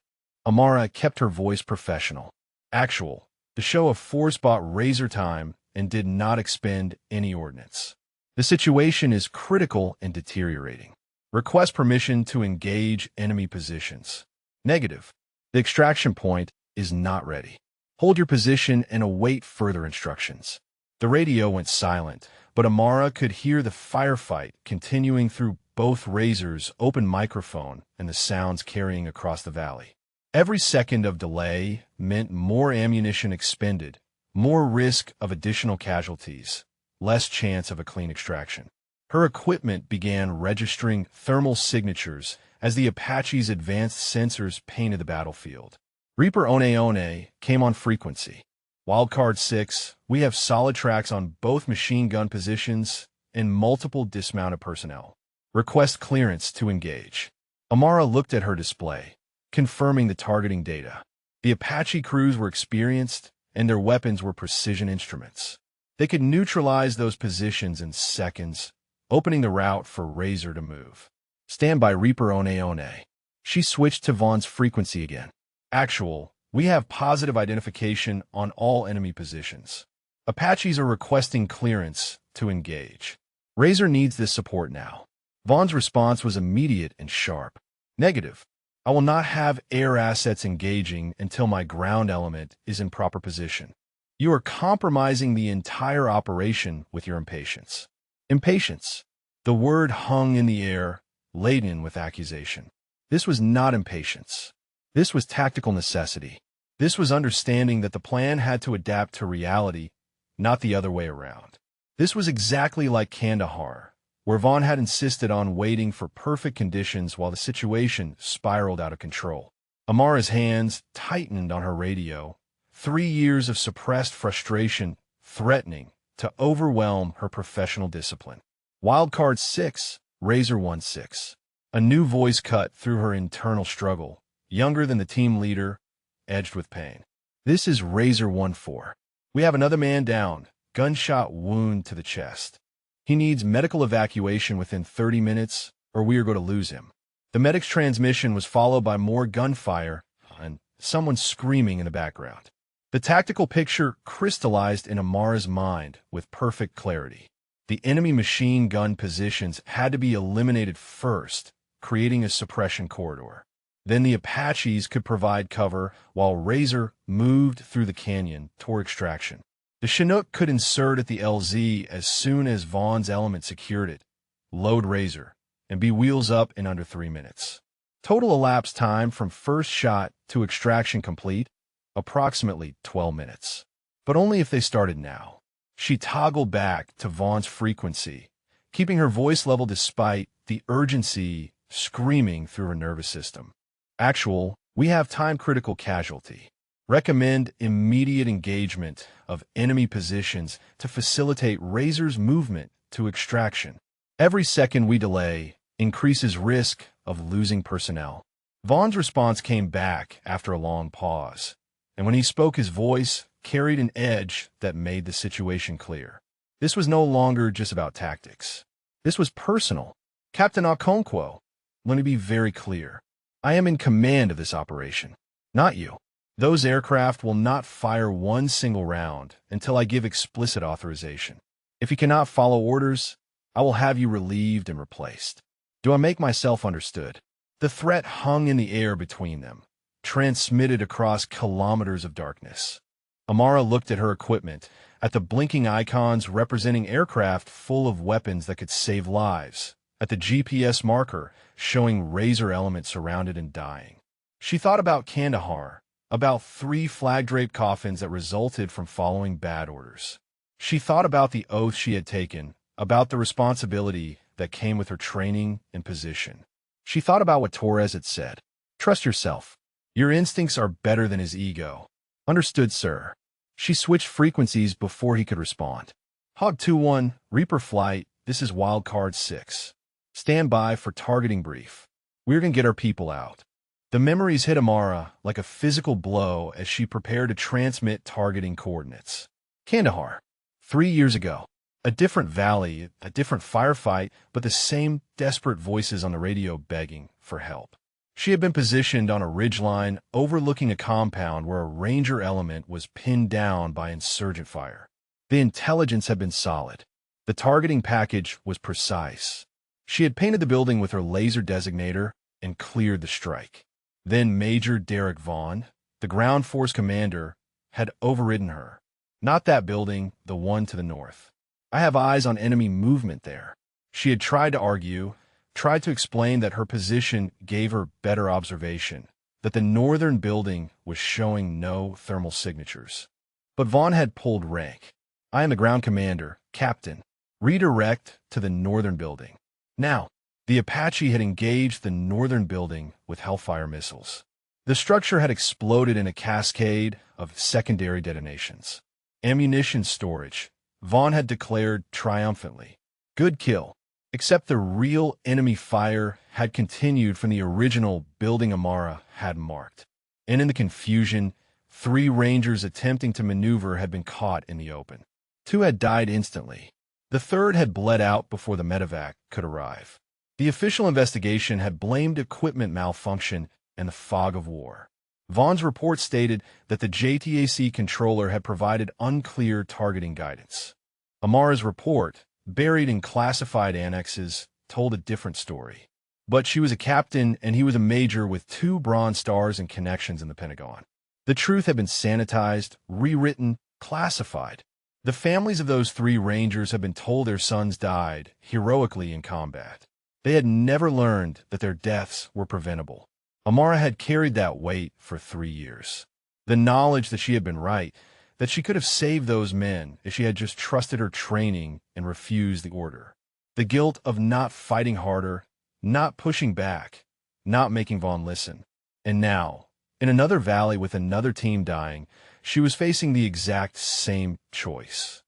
Amara kept her voice professional. Actual, the show of force bought razor time and did not expend any ordnance. The situation is critical and deteriorating. Request permission to engage enemy positions. Negative. The extraction point is not ready. Hold your position and await further instructions. The radio went silent, but Amara could hear the firefight continuing through both Razor's open microphone and the sounds carrying across the valley. Every second of delay meant more ammunition expended, more risk of additional casualties, less chance of a clean extraction. Her equipment began registering thermal signatures as the Apache's advanced sensors painted the battlefield. Reaper A-10 came on frequency. Wildcard 6, we have solid tracks on both machine gun positions and multiple dismounted personnel. Request clearance to engage. Amara looked at her display, confirming the targeting data. The Apache crews were experienced, and their weapons were precision instruments. They could neutralize those positions in seconds, opening the route for Razor to move. Stand by Reaper A-10. She switched to Vaughn's frequency again. Actual, we have positive identification on all enemy positions. Apaches are requesting clearance to engage. Razor needs this support now. Vaughn's response was immediate and sharp. Negative. I will not have air assets engaging until my ground element is in proper position. You are compromising the entire operation with your impatience. Impatience. The word hung in the air, laden with accusation. This was not impatience. This was tactical necessity. This was understanding that the plan had to adapt to reality, not the other way around. This was exactly like Kandahar, where Vaughn had insisted on waiting for perfect conditions while the situation spiraled out of control. Amara's hands tightened on her radio, 3 years of suppressed frustration threatening to overwhelm her professional discipline. Wildcard 6, Razor 1-6. A new voice cut through her internal struggle, younger than the team leader, edged with pain. This is Razor 1-4. We have another man down, gunshot wound to the chest. He needs medical evacuation within 30 minutes, or we are going to lose him. The medic's transmission was followed by more gunfire and someone screaming in the background. The tactical picture crystallized in Amara's mind with perfect clarity. The enemy machine gun positions had to be eliminated first, creating a suppression corridor. Then the Apaches could provide cover while Razor moved through the canyon toward extraction. The Chinook could insert at the LZ as soon as Vaughn's element secured it, load Razor, and be wheels up in under 3 minutes. Total elapsed time from first shot to extraction complete, approximately 12 minutes. But only if they started now. She toggled back to Vaughn's frequency, keeping her voice level despite the urgency screaming through her nervous system. Actual, we have time-critical casualty. Recommend immediate engagement of enemy positions to facilitate Razor's movement to extraction. Every second we delay increases risk of losing personnel. Vaughn's response came back after a long pause, and when he spoke, his voice carried an edge that made the situation clear. This was no longer just about tactics. This was personal. Captain Okonkwo, let me be very clear. I am in command of this operation, not you. Those aircraft will not fire one single round until I give explicit authorization. If you cannot follow orders, I will have you relieved and replaced. Do I make myself understood? The threat hung in the air between them, transmitted across kilometers of darkness. Amara looked at her equipment, at the blinking icons representing aircraft full of weapons that could save lives, at the GPS marker showing Razor elements surrounded and dying. She thought about Kandahar, about 3 flag-draped coffins that resulted from following bad orders. She thought about the oath she had taken, about the responsibility that came with her training and position. She thought about what Torres had said. Trust yourself. Your instincts are better than his ego. Understood, sir. She switched frequencies before he could respond. Hog 2-1, Reaper Flight, this is Wildcard 6. Stand by for targeting brief. We're gonna get our people out. The memories hit Amara like a physical blow as she prepared to transmit targeting coordinates. Kandahar. 3 years ago. A different valley, a different firefight, but the same desperate voices on the radio begging for help. She had been positioned on a ridgeline overlooking a compound where a ranger element was pinned down by insurgent fire. The intelligence had been solid. The targeting package was precise. She had painted the building with her laser designator and cleared the strike. Then Major Derek Vaughn, the ground force commander, had overridden her. Not that building, the one to the north. I have eyes on enemy movement there. She had tried to argue, tried to explain that her position gave her better observation, that the northern building was showing no thermal signatures. But Vaughn had pulled rank. I am the ground commander, Captain. Redirect to the northern building. Now, the Apache had engaged the northern building with Hellfire missiles. The structure had exploded in a cascade of secondary detonations. Ammunition storage, Vaughn had declared triumphantly. Good kill. Except the real enemy fire had continued from the original building Amara had marked. And in the confusion, 3 Rangers attempting to maneuver had been caught in the open. 2 had died instantly. The 3rd had bled out before the medevac could arrive. The official investigation had blamed equipment malfunction and the fog of war. Vaughn's report stated that the JTAC controller had provided unclear targeting guidance. Amara's report, buried in classified annexes, told a different story. But she was a captain and he was a major with 2 Bronze Stars and connections in the Pentagon. The truth had been sanitized, rewritten, classified. The families of those 3 Rangers had been told their sons died heroically in combat. They had never learned that their deaths were preventable. Amara had carried that weight for 3 years. The knowledge that she had been right, that she could have saved those men if she had just trusted her training and refused the order. The guilt of not fighting harder, not pushing back, not making Vaughn listen. And now, in another valley with another team dying, she was facing the exact same choice.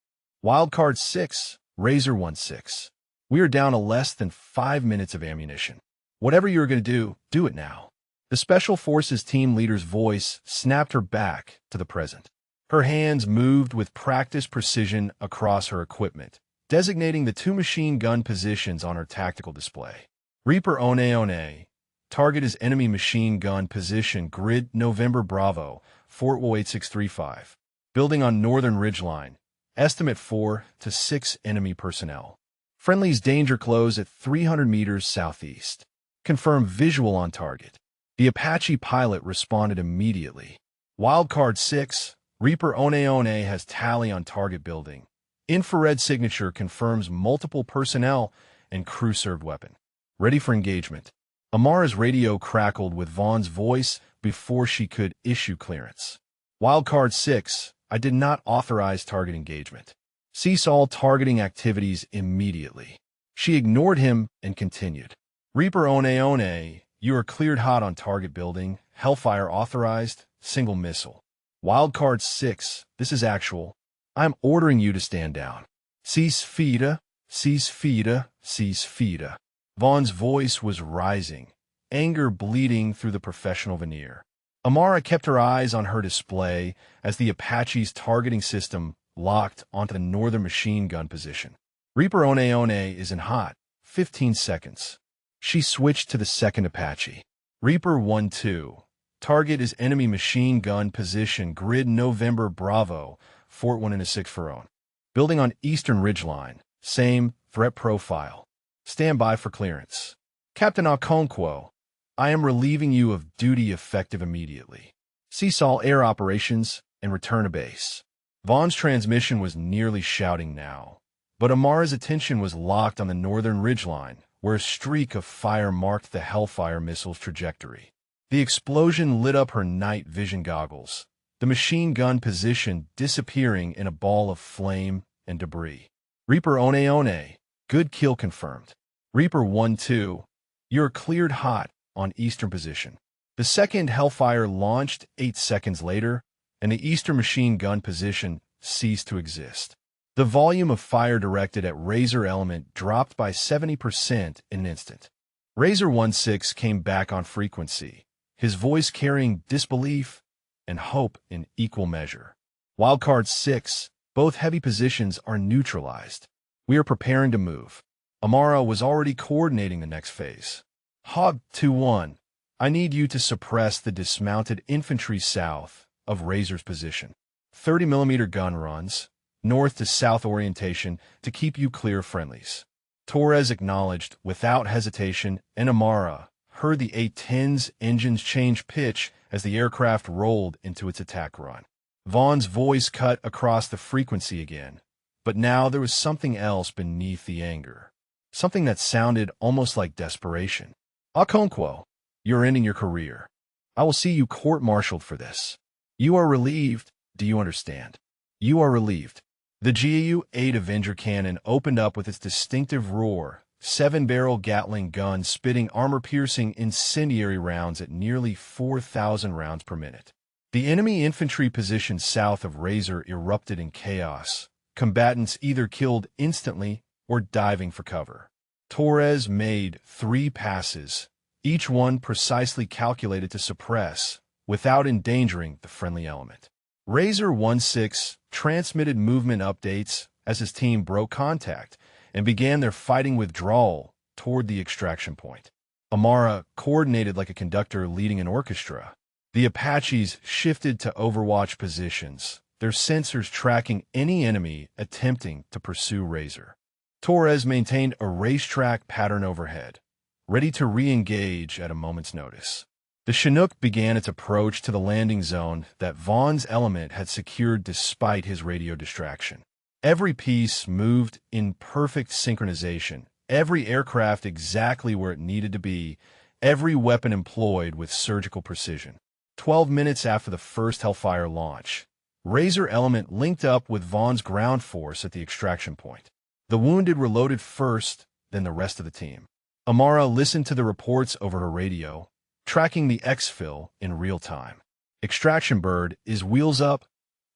Wildcard 6, Razor 1-6. We are down to less than 5 minutes of ammunition. Whatever you're going to do it now. The Special Forces team leader's voice snapped her back to the present. Her hands moved with practiced precision across her equipment, designating the 2 machine gun positions on her tactical display. Reaper One, target is enemy machine gun position grid November Bravo, Fort 8635. Building on northern ridgeline. Estimate 4 to 6 enemy personnel. Friendly's danger close at 300 meters southeast. Confirm visual on target. The Apache pilot responded immediately. Wildcard 6, Reaper One has tally on target building. Infrared signature confirms multiple personnel and crew-served weapon. Ready for engagement. Amara's radio crackled with Vaughn's voice before she could issue clearance. Wildcard 6, I did not authorize target engagement. Cease all targeting activities immediately. She ignored him and continued. Reaper One, you are cleared hot on target building. Hellfire authorized. Single missile. Wildcard 6, this is actual. I'm ordering you to stand down. Cease FIDA, cease FIDA, cease FIDA. Vaughn's voice was rising, anger bleeding through the professional veneer. Amara kept her eyes on her display as the Apache's targeting system locked onto the northern machine gun position. Reaper One is in hot. 15 seconds. She switched to the second Apache. Reaper 1-2. Target is enemy machine gun position grid November Bravo, Fort 1-6 Building on eastern ridgeline. Same threat profile. Stand by for clearance. Captain Okonkwo, I am relieving you of duty effective immediately. Cease all air operations and return to base. Vaughn's transmission was nearly shouting now, but Amara's attention was locked on the northern ridgeline, where a streak of fire marked the Hellfire missile's trajectory. The explosion lit up her night vision goggles, the machine gun position disappearing in a ball of flame and debris. Reaper One, good kill confirmed. Reaper 1-2, you're cleared hot on eastern position. The second Hellfire launched 8 seconds later, and the eastern machine gun position ceased to exist. The volume of fire directed at Razor Element dropped by 70% in an instant. Razor 16 came back on frequency, his voice carrying disbelief and hope in equal measure. Wildcard 6, both heavy positions are neutralized. We are preparing to move. Amara was already coordinating the next phase. Hog 2-1, I need you to suppress the dismounted infantry south of Razor's position. 30mm gun runs, north to south orientation to keep you clear of friendlies. Torres acknowledged without hesitation, and Amara heard the A-10's engines change pitch as the aircraft rolled into its attack run. Vaughn's voice cut across the frequency again, but now there was something else beneath the anger. Something that sounded almost like desperation. Okonkwo, you're ending your career. I will see you court-martialed for this. You are relieved, do you understand? You are relieved. The GAU-8 Avenger cannon opened up with its distinctive roar, 7-barrel Gatling gun spitting armor-piercing incendiary rounds at nearly 4,000 rounds per minute. The enemy infantry position south of Razor erupted in chaos, combatants either killed instantly or diving for cover. Torres made 3 passes, each one precisely calculated to suppress, without endangering the friendly element. Razor 16 transmitted movement updates as his team broke contact and began their fighting withdrawal toward the extraction point. Amara coordinated like a conductor leading an orchestra. The Apaches shifted to overwatch positions, their sensors tracking any enemy attempting to pursue Razor. Torres maintained a racetrack pattern overhead, ready to re-engage at a moment's notice. The Chinook began its approach to the landing zone that Vaughn's element had secured despite his radio distraction. Every piece moved in perfect synchronization, every aircraft exactly where it needed to be, every weapon employed with surgical precision. 12 minutes after the first Hellfire launch, Razor element linked up with Vaughn's ground force at the extraction point. The wounded were loaded first, then the rest of the team. Amara listened to the reports over her radio, tracking the exfil in real time. Extraction bird is wheels up,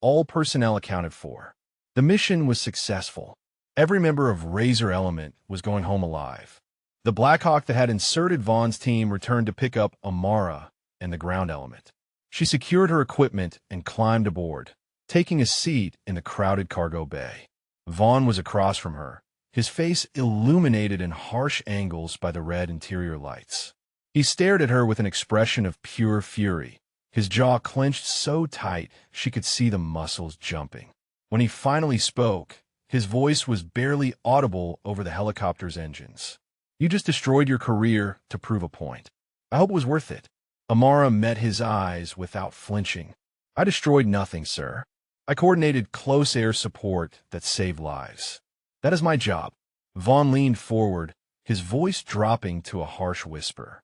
all personnel accounted for. The mission was successful. Every member of Razor Element was going home alive. The Blackhawk that had inserted Vaughn's team returned to pick up Amara and the ground element. She secured her equipment and climbed aboard, taking a seat in the crowded cargo bay. Vaughn was across from her, his face illuminated in harsh angles by the red interior lights. He stared at her with an expression of pure fury, his jaw clenched so tight she could see the muscles jumping. When he finally spoke, his voice was barely audible over the helicopter's engines. You just destroyed your career to prove a point. I hope it was worth it. Amara met his eyes without flinching. I destroyed nothing, sir. I coordinated close air support that saved lives. That is my job. Vaughn leaned forward, his voice dropping to a harsh whisper.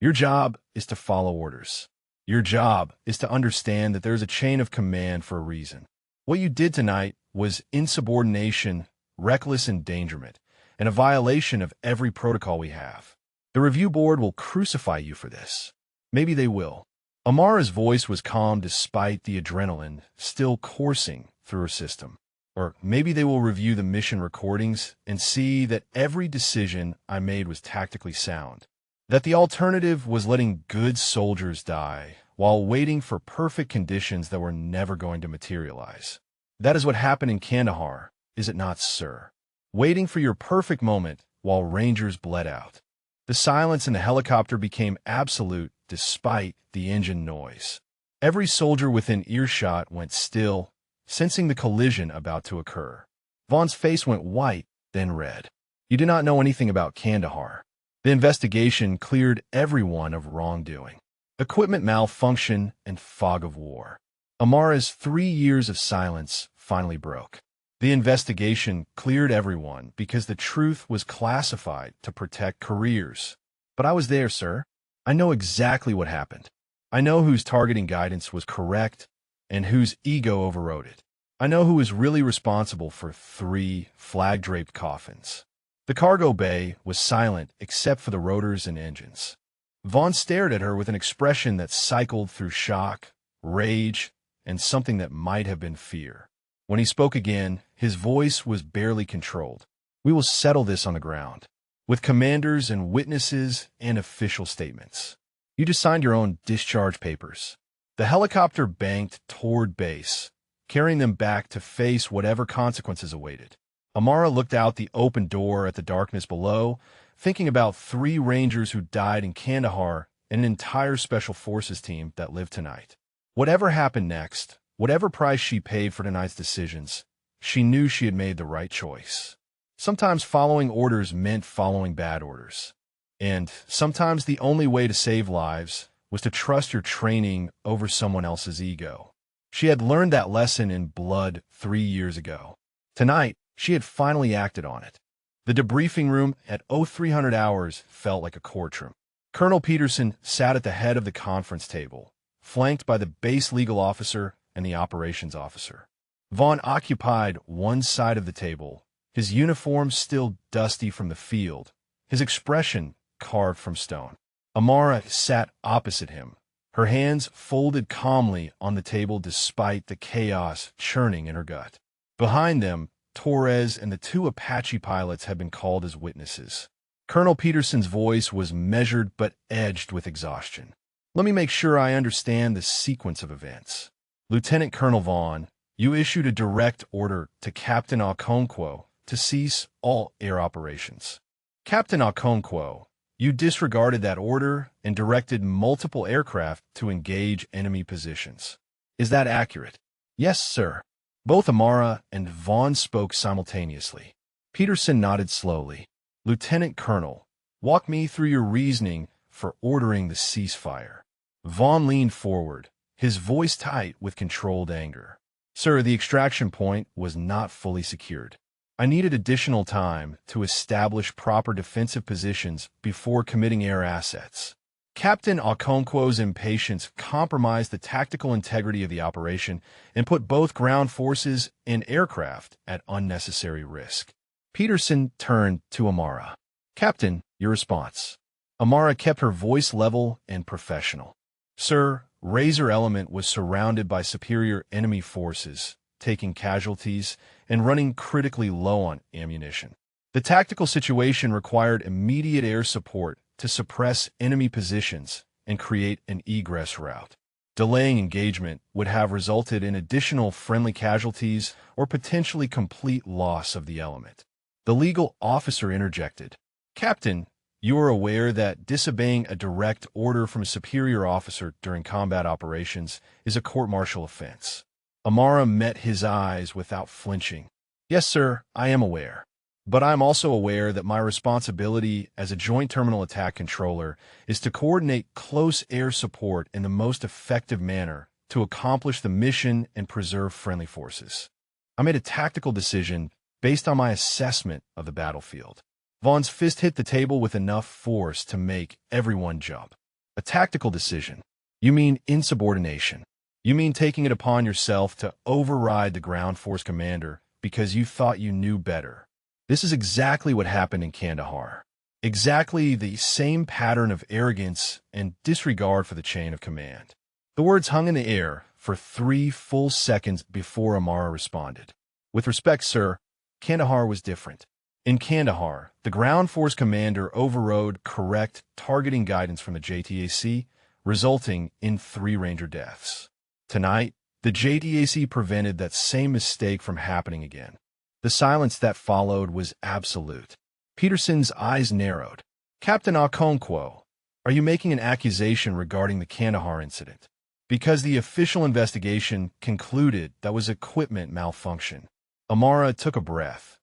Your job is to follow orders. Your job is to understand that there is a chain of command for a reason. What you did tonight was insubordination, reckless endangerment, and a violation of every protocol we have. The review board will crucify you for this. Maybe they will. Amara's voice was calm despite the adrenaline still coursing through her system. Or maybe they will review the mission recordings and see that every decision I made was tactically sound. That the alternative was letting good soldiers die while waiting for perfect conditions that were never going to materialize. That is what happened in Kandahar, is it not, sir? Waiting for your perfect moment while Rangers bled out. The silence in the helicopter became absolute despite the engine noise. Every soldier within earshot went still, sensing the collision about to occur. Vaughn's face went white, then red. You did not know anything about Kandahar. The investigation cleared everyone of wrongdoing. Equipment malfunction and fog of war. Amara's 3 years of silence finally broke. The investigation cleared everyone because the truth was classified to protect careers. But I was there, sir. I know exactly what happened. I know whose targeting guidance was correct and whose ego overrode it. I know who was really responsible for 3 flag-draped coffins. The cargo bay was silent except for the rotors and engines. Vaughn stared at her with an expression that cycled through shock, rage, and something that might have been fear. When he spoke again, his voice was barely controlled. "We will settle this on the ground, with commanders and witnesses and official statements. You just signed your own discharge papers." The helicopter banked toward base, carrying them back to face whatever consequences awaited. Amara looked out the open door at the darkness below, thinking about 3 Rangers who died in Kandahar and an entire Special Forces team that lived tonight. Whatever happened next, whatever price she paid for tonight's decisions, she knew she had made the right choice. Sometimes following orders meant following bad orders. And sometimes the only way to save lives was to trust your training over someone else's ego. She had learned that lesson in blood 3 years ago. Tonight, she had finally acted on it. The debriefing room at 0300 hours felt like a courtroom. Colonel Peterson sat at the head of the conference table, flanked by the base legal officer and the operations officer. Vaughn occupied one side of the table, his uniform still dusty from the field, his expression carved from stone. Amara sat opposite him, her hands folded calmly on the table despite the chaos churning in her gut. Behind them, Torres and the 2 Apache pilots had been called as witnesses. Colonel Peterson's voice was measured but edged with exhaustion. "Let me make sure I understand the sequence of events. Lieutenant Colonel Vaughn, you issued a direct order to Captain Okonkwo to cease all air operations. Captain Okonkwo, you disregarded that order and directed multiple aircraft to engage enemy positions. Is that accurate?" "Yes, sir." Both Amara and Vaughn spoke simultaneously. Peterson nodded slowly. "Lieutenant Colonel, walk me through your reasoning for ordering the ceasefire." Vaughn leaned forward, his voice tight with controlled anger. "Sir, the extraction point was not fully secured. I needed additional time to establish proper defensive positions before committing air assets. Captain Okonkwo's impatience compromised the tactical integrity of the operation and put both ground forces and aircraft at unnecessary risk." Peterson turned to Amara. "Captain, your response." Amara kept her voice level and professional. "Sir, Razor Element was surrounded by superior enemy forces, taking casualties and running critically low on ammunition. The tactical situation required immediate air support to suppress enemy positions and create an egress route. Delaying engagement would have resulted in additional friendly casualties or potentially complete loss of the element." The legal officer interjected. "Captain, you are aware that disobeying a direct order from a superior officer during combat operations is a court-martial offense." Amara met his eyes without flinching. "Yes, sir, I am aware. But I am also aware that my responsibility as a Joint Terminal Attack Controller is to coordinate close air support in the most effective manner to accomplish the mission and preserve friendly forces. I made a tactical decision based on my assessment of the battlefield." Vaughn's fist hit the table with enough force to make everyone jump. "A tactical decision? You mean insubordination? You mean taking it upon yourself to override the ground force commander because you thought you knew better? This is exactly what happened in Kandahar. Exactly the same pattern of arrogance and disregard for the chain of command." The words hung in the air for 3 full seconds before Amara responded. "With respect, sir, Kandahar was different. In Kandahar, the ground force commander overrode correct targeting guidance from the JTAC, resulting in 3 Ranger deaths. Tonight, the JTAC prevented that same mistake from happening again." The silence that followed was absolute. Peterson's eyes narrowed. "Captain Okonkwo, are you making an accusation regarding the Kandahar incident? Because the official investigation concluded that was equipment malfunction." Amara took a breath,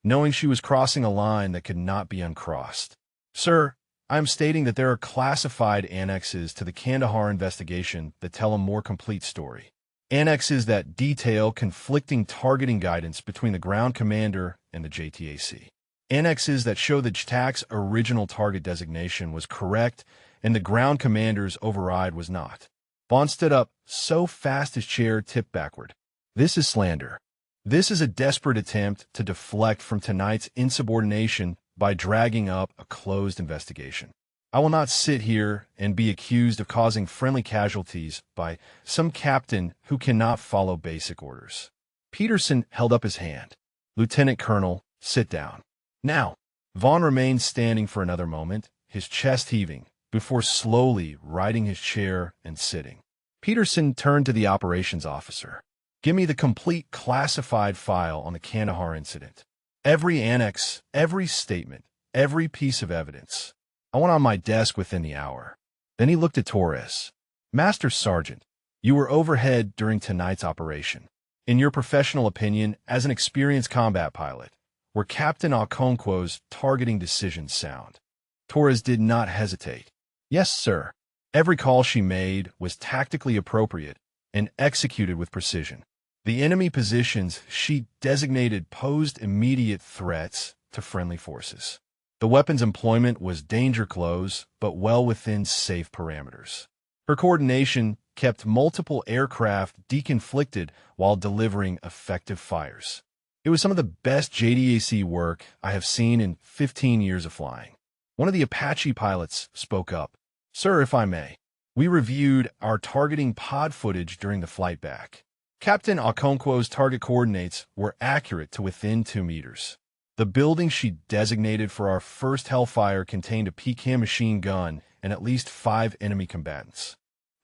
knowing she was crossing a line that could not be uncrossed. "Sir, I am stating that there are classified annexes to the Kandahar investigation that tell a more complete story. Annexes that detail conflicting targeting guidance between the ground commander and the JTAC. Annexes that show that JTAC's original target designation was correct and the ground commander's override was not." Vaughn stood up so fast his chair tipped backward. "This is slander. This is a desperate attempt to deflect from tonight's insubordination by dragging up a closed investigation. I will not sit here and be accused of causing friendly casualties by some captain who cannot follow basic orders." Peterson held up his hand. "Lieutenant Colonel, sit down." "Now." Vaughn remained standing for another moment, his chest heaving, before slowly righting his chair and sitting. Peterson turned to the operations officer. "Give me the complete classified file on the Kandahar incident. Every annex, every statement, every piece of evidence. I want on my desk within the hour." Then he looked at Torres. "Master Sergeant, you were overhead during tonight's operation. In your professional opinion, as an experienced combat pilot, were Captain Okonkwo's targeting decisions sound?" Torres did not hesitate. "Yes, sir. Every call she made was tactically appropriate and executed with precision. The enemy positions she designated posed immediate threats to friendly forces. The weapon's employment was danger close, but well within safe parameters. Her coordination kept multiple aircraft deconflicted while delivering effective fires. It was some of the best JDAC work I have seen in 15 years of flying." One of the Apache pilots spoke up. "Sir, if I may, we reviewed our targeting pod footage during the flight back. Captain Okonkwo's target coordinates were accurate to within 2 meters. The building she designated for our first Hellfire contained a PCAM machine gun and at least 5 enemy combatants.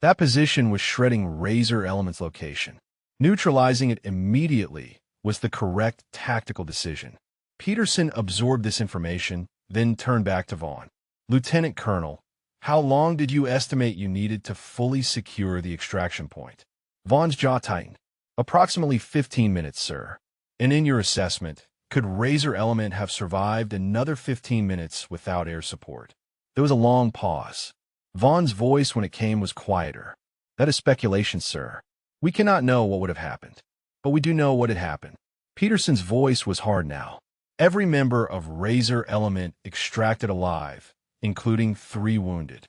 That position was shredding Razor Element's location. Neutralizing it immediately was the correct tactical decision." Peterson absorbed this information, then turned back to Vaughn. "Lieutenant Colonel, how long did you estimate you needed to fully secure the extraction point?" Vaughn's jaw tightened. "Approximately 15 minutes, sir. And in your assessment, could Razor Element have survived another 15 minutes without air support?" There was a long pause. Vaughn's voice, when it came, was quieter. "That is speculation, sir. We cannot know what would have happened, but we do know what had happened." Peterson's voice was hard now. "Every member of Razor Element extracted alive, including 3 wounded.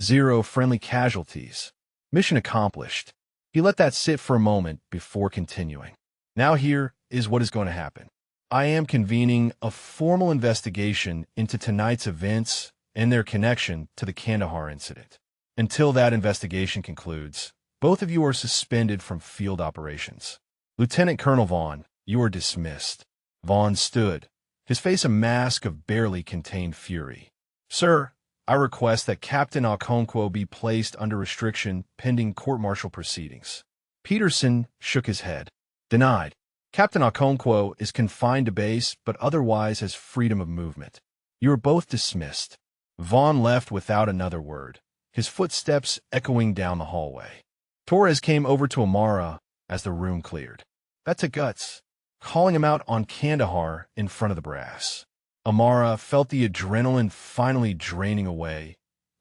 0 friendly casualties. Mission accomplished." He let that sit for a moment before continuing. "Now here is what is going to happen. I am convening a formal investigation into tonight's events and their connection to the Kandahar incident. Until that investigation concludes, both of you are suspended from field operations. Lieutenant Colonel Vaughn, you are dismissed." Vaughn stood, his face a mask of barely contained fury. "Sir, I request that Captain Okonkwo be placed under restriction pending court-martial proceedings." Peterson shook his head. "Denied. Captain Okonkwo is confined to base, but otherwise has freedom of movement. You are both dismissed." Vaughn left without another word, his footsteps echoing down the hallway. Torres came over to Amara as the room cleared. "That took guts," calling him out on Kandahar in front of the brass. Amara felt the adrenaline finally draining away,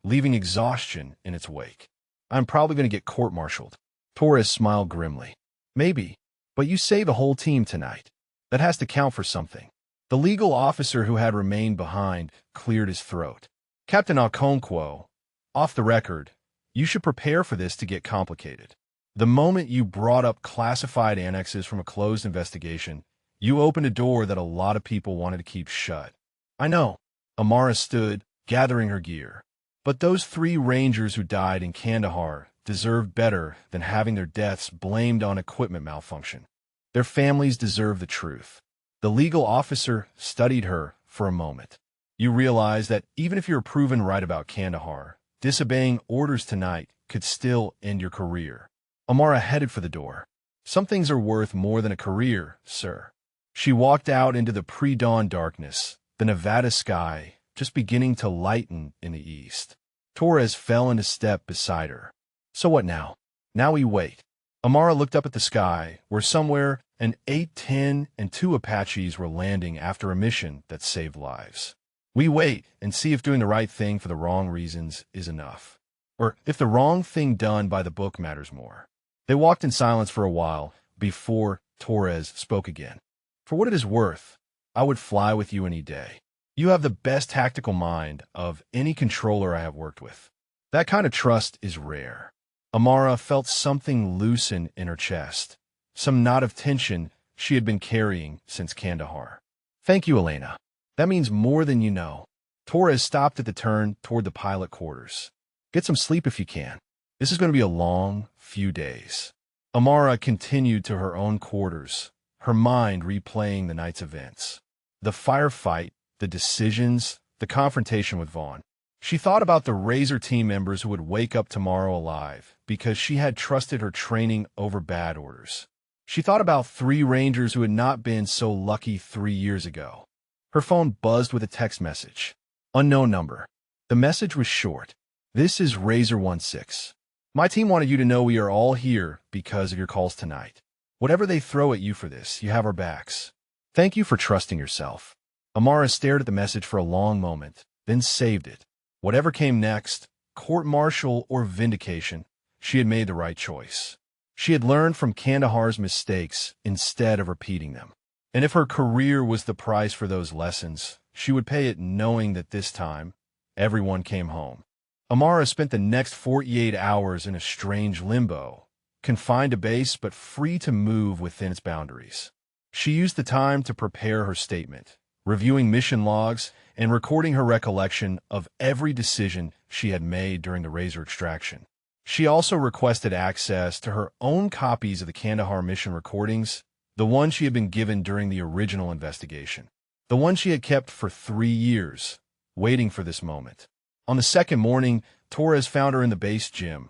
leaving exhaustion in its wake. "I'm probably going to get court-martialed." Torres smiled grimly. "Maybe, but you saved the whole team tonight. That has to count for something." The legal officer who had remained behind cleared his throat. "Captain Okonkwo, off the record, you should prepare for this to get complicated. The moment you brought up classified annexes from a closed investigation, you opened a door that a lot of people wanted to keep shut." "I know." Amara stood, gathering her gear. "But those 3 Rangers who died in Kandahar deserve better than having their deaths blamed on equipment malfunction. Their families deserve the truth." The legal officer studied her for a moment. "You realize that even if you're proven right about Kandahar, disobeying orders tonight could still end your career." Amara headed for the door. "Some things are worth more than a career, sir." She walked out into the pre-dawn darkness, the Nevada sky just beginning to lighten in the east. Torres fell into step beside her. "So what now?" "Now we wait." Amara looked up at the sky, where somewhere an A-10 and 2 Apaches were landing after a mission that saved lives. "We wait and see if doing the right thing for the wrong reasons is enough, or if the wrong thing done by the book matters more." They walked in silence for a while before Torres spoke again. "For what it is worth, I would fly with you any day. You have the best tactical mind of any controller I have worked with. That kind of trust is rare." Amara felt something loosen in her chest, some knot of tension she had been carrying since Kandahar. "Thank you, Elena. That means more than you know." Torres stopped at the turn toward the pilot quarters. "Get some sleep if you can. This is going to be a long few days." Amara continued to her own quarters, her mind replaying the night's events. The firefight, the decisions, the confrontation with Vaughn. She thought about the Razor team members who would wake up tomorrow alive because she had trusted her training over bad orders. She thought about 3 Rangers who had not been so lucky 3 years ago. Her phone buzzed with a text message. Unknown number. The message was short. This is Razor 16. My team wanted you to know we are all here because of your calls tonight. Whatever they throw at you for this, you have our backs. Thank you for trusting yourself. Amara stared at the message for a long moment, then saved it. Whatever came next, court-martial or vindication, she had made the right choice. She had learned from Kandahar's mistakes instead of repeating them. And if her career was the price for those lessons, she would pay it knowing that this time, everyone came home. Amara spent the next 48 hours in a strange limbo, confined to base but free to move within its boundaries. She used the time to prepare her statement, reviewing mission logs and recording her recollection of every decision she had made during the Razor extraction. She also requested access to her own copies of the Kandahar mission recordings, the one she had been given during the original investigation, the one she had kept for 3 years, waiting for this moment. On the second morning, Torres found her in the base gym,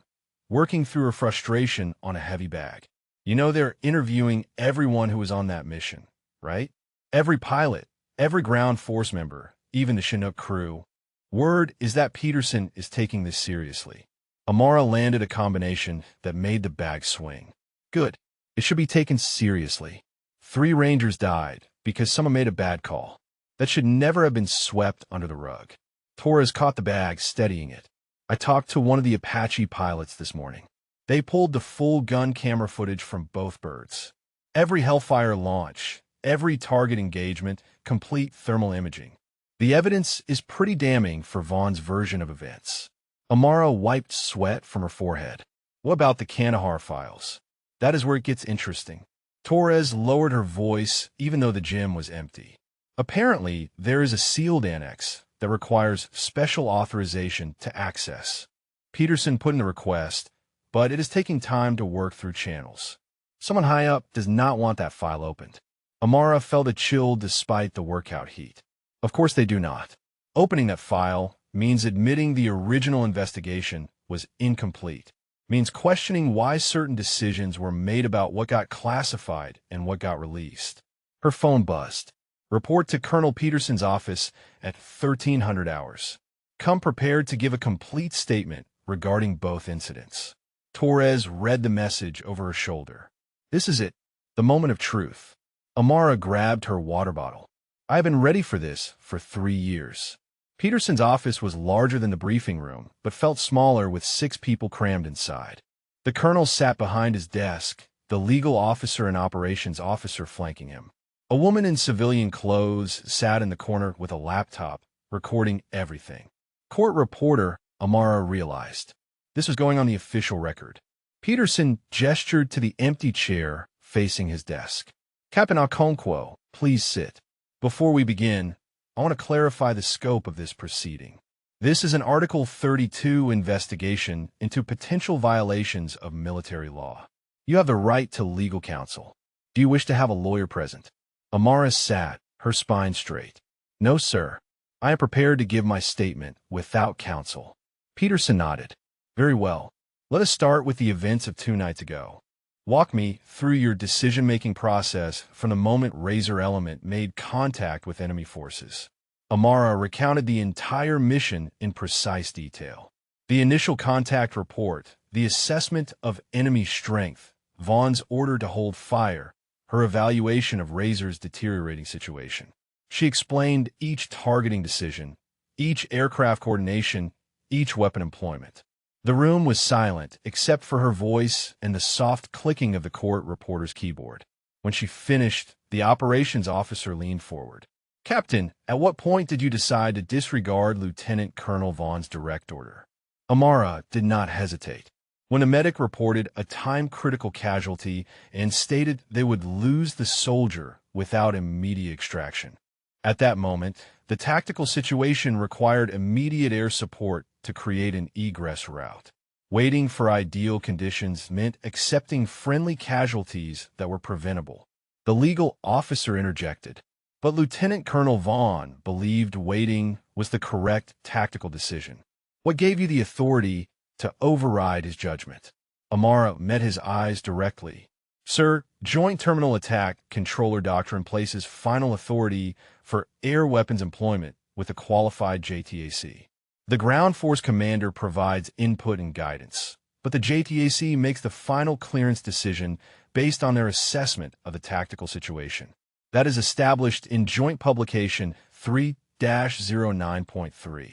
working through her frustration on a heavy bag. You know they're interviewing everyone who was on that mission, right? Every pilot, every ground force member, even the Chinook crew. Word is that Peterson is taking this seriously. Amara landed a combination that made the bag swing. Good. It should be taken seriously. 3 Rangers died because someone made a bad call. That should never have been swept under the rug. Torres caught the bag, steadying it. I talked to one of the Apache pilots this morning. They pulled the full gun camera footage from both birds. Every Hellfire launch, every target engagement, complete thermal imaging. The evidence is pretty damning for Vaughn's version of events. Amara wiped sweat from her forehead. What about the Kandahar files? That is where it gets interesting. Torres lowered her voice even though the gym was empty. Apparently, there is a sealed annex that requires special authorization to access. Peterson put in a request, but it is taking time to work through channels. Someone high up does not want that file opened. Amara felt a chill despite the workout heat. Of course they do not. Opening that file means admitting the original investigation was incomplete, means questioning why certain decisions were made about what got classified and what got released. Her phone buzzed. Report to Colonel Peterson's office at 1300 hours. Come prepared to give a complete statement regarding both incidents. Torres read the message over her shoulder. This is it, the moment of truth. Amara grabbed her water bottle. I have been ready for this for 3 years. Peterson's office was larger than the briefing room, but felt smaller with 6 people crammed inside. The colonel sat behind his desk, the legal officer and operations officer flanking him. A woman in civilian clothes sat in the corner with a laptop, recording everything. Court reporter, Amara realized. This was going on the official record. Peterson gestured to the empty chair facing his desk. Captain Okonkwo, please sit. Before we begin, I want to clarify the scope of this proceeding. This is an Article 32 investigation into potential violations of military law. You have the right to legal counsel. Do you wish to have a lawyer present? Amara sat, her spine straight. No, sir. I am prepared to give my statement without counsel. Peterson nodded. Very well. Let us start with the events of 2 nights ago. Walk me through your decision-making process from the moment Razor Element made contact with enemy forces. Amara recounted the entire mission in precise detail. The initial contact report, the assessment of enemy strength, Vaughn's order to hold fire, her evaluation of Razor's deteriorating situation. She explained each targeting decision, each aircraft coordination, each weapon employment. The room was silent except for her voice and the soft clicking of the court reporter's keyboard. When she finished, the operations officer leaned forward. Captain, at what point did you decide to disregard Lieutenant Colonel Vaughn's direct order? Amara did not hesitate. When a medic reported a time-critical casualty and stated they would lose the soldier without immediate extraction. At that moment, the tactical situation required immediate air support to create an egress route. Waiting for ideal conditions meant accepting friendly casualties that were preventable. The legal officer interjected, but Lieutenant Colonel Vaughn believed waiting was the correct tactical decision. What gave you the authority to override his judgment? Amara met his eyes directly. Sir, Joint Terminal Attack Controller Doctrine places final authority for air weapons employment with a qualified JTAC. The ground force commander provides input and guidance, but the JTAC makes the final clearance decision based on their assessment of the tactical situation. That is established in Joint Publication 3-09.3.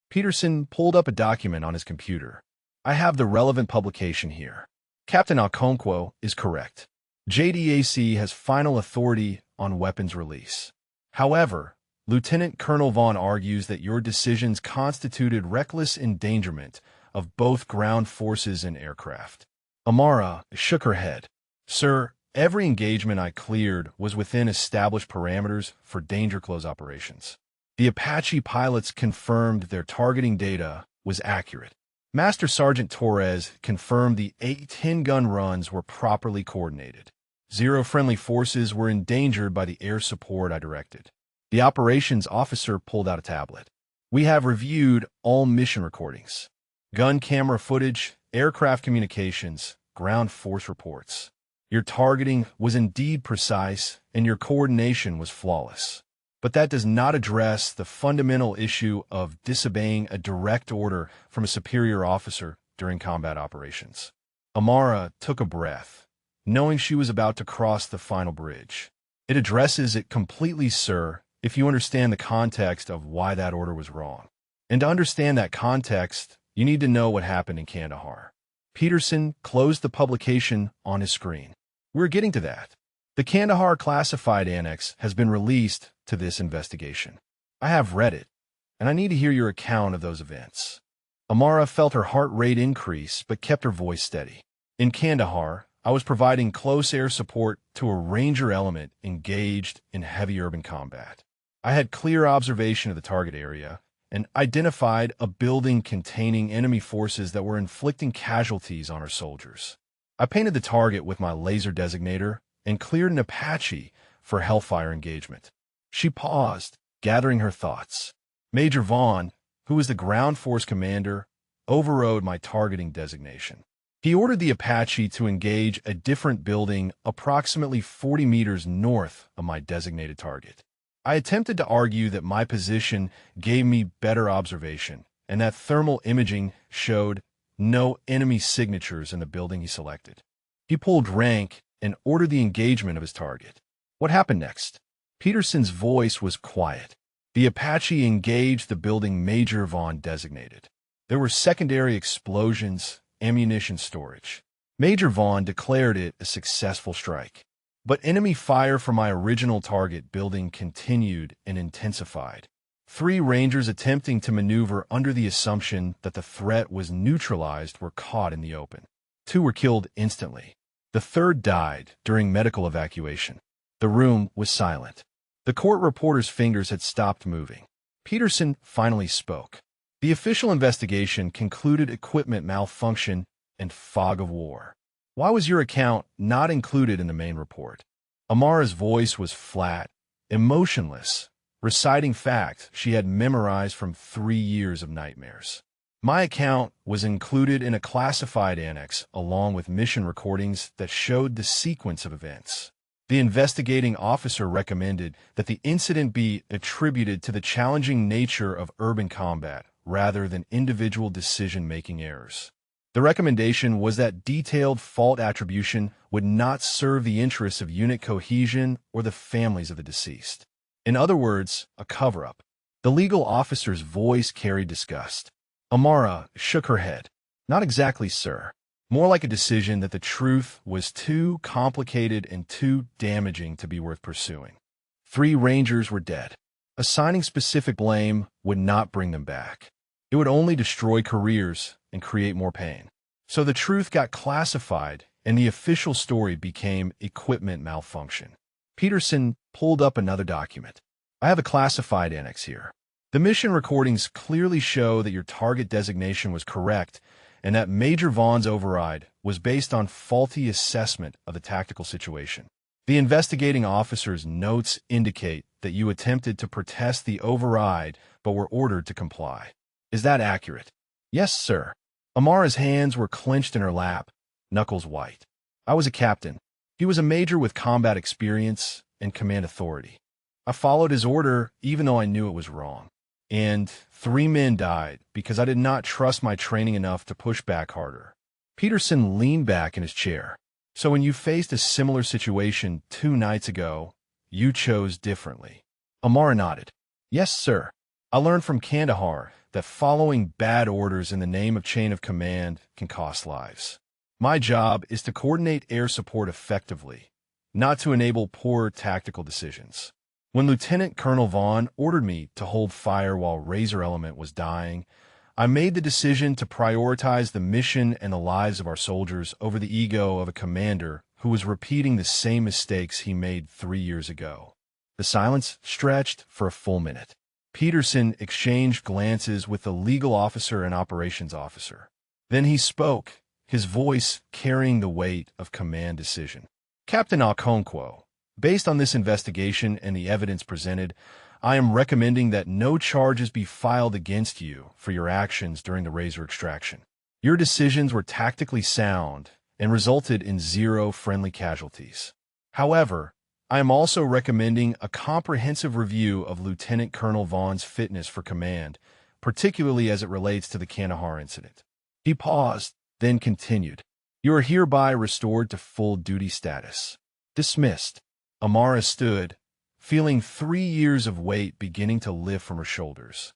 Peterson pulled up a document on his computer. I have the relevant publication here. Captain Okonkwo is correct. JDAC has final authority on weapons release. However, Lieutenant Colonel Vaughn argues that your decisions constituted reckless endangerment of both ground forces and aircraft. Amara shook her head. Sir, every engagement I cleared was within established parameters for danger close operations. The Apache pilots confirmed their targeting data was accurate. Master Sergeant Torres confirmed the A-10 gun runs were properly coordinated. 0 friendly forces were endangered by the air support I directed. The operations officer pulled out a tablet. We have reviewed all mission recordings. Gun camera footage, aircraft communications, ground force reports. Your targeting was indeed precise, and your coordination was flawless. But that does not address the fundamental issue of disobeying a direct order from a superior officer during combat operations. Amara took a breath, knowing she was about to cross the final bridge. It addresses it completely, sir, if you understand the context of why that order was wrong. And to understand that context, you need to know what happened in Kandahar. Peterson closed the publication on his screen. We're getting to that. The Kandahar Classified Annex has been released to this investigation. I have read it, and I need to hear your account of those events. Amara felt her heart rate increase, but kept her voice steady. In Kandahar, I was providing close air support to a Ranger element engaged in heavy urban combat. I had clear observation of the target area and identified a building containing enemy forces that were inflicting casualties on our soldiers. I painted the target with my laser designator and cleared an Apache for Hellfire engagement. She paused, gathering her thoughts. Major Vaughn, who was the ground force commander, overrode my targeting designation. He ordered the Apache to engage a different building approximately 40 meters north of my designated target. I attempted to argue that my position gave me better observation and that thermal imaging showed no enemy signatures in the building he selected. He pulled rank and ordered the engagement of his target. What happened next? Peterson's voice was quiet. The Apache engaged the building Major Vaughn designated. There were secondary explosions, ammunition storage. Major Vaughn declared it a successful strike. But enemy fire from my original target building continued and intensified. 3 Rangers attempting to maneuver under the assumption that the threat was neutralized were caught in the open. 2 were killed instantly. The 3rd died during medical evacuation. The room was silent. The court reporter's fingers had stopped moving. Peterson finally spoke. The official investigation concluded equipment malfunction and fog of war. Why was your account not included in the main report? Amara's voice was flat, emotionless, reciting facts she had memorized from 3 years of nightmares. My account was included in a classified annex along with mission recordings that showed the sequence of events. The investigating officer recommended that the incident be attributed to the challenging nature of urban combat rather than individual decision-making errors. The recommendation was that detailed fault attribution would not serve the interests of unit cohesion or the families of the deceased. In other words, a cover-up. The legal officer's voice carried disgust. Amara shook her head. Not exactly, sir. More like a decision that the truth was too complicated and too damaging to be worth pursuing. 3 Rangers were dead. Assigning specific blame would not bring them back. It would only destroy careers and create more pain. So the truth got classified, and the official story became equipment malfunction. Peterson pulled up another document. I have a classified annex here. The mission recordings clearly show that your target designation was correct and that Major Vaughn's override was based on faulty assessment of the tactical situation. The investigating officer's notes indicate that you attempted to protest the override but were ordered to comply. Is that accurate? Yes, sir. Amara's hands were clenched in her lap, knuckles white. I was a captain. He was a major with combat experience and command authority. I followed his order even though I knew it was wrong. And 3 men died because I did not trust my training enough to push back harder. Peterson leaned back in his chair. So when you faced a similar situation 2 nights ago, you chose differently. Amara nodded. Yes, sir. I learned from Kandahar that following bad orders in the name of chain of command can cost lives. My job is to coordinate air support effectively, not to enable poor tactical decisions. When Lieutenant Colonel Vaughn ordered me to hold fire while Razor Element was dying, I made the decision to prioritize the mission and the lives of our soldiers over the ego of a commander who was repeating the same mistakes he made 3 years ago. The silence stretched for a full minute. Peterson exchanged glances with the legal officer and operations officer. Then he spoke, his voice carrying the weight of command decision. Captain Okonkwo, based on this investigation and the evidence presented, I am recommending that no charges be filed against you for your actions during the Razor extraction. Your decisions were tactically sound and resulted in 0 friendly casualties. However, I am also recommending a comprehensive review of Lieutenant Colonel Vaughn's fitness for command, particularly as it relates to the Kandahar incident. He paused, then continued. You are hereby restored to full duty status. Dismissed. Amara stood, feeling 3 years of weight beginning to lift from her shoulders.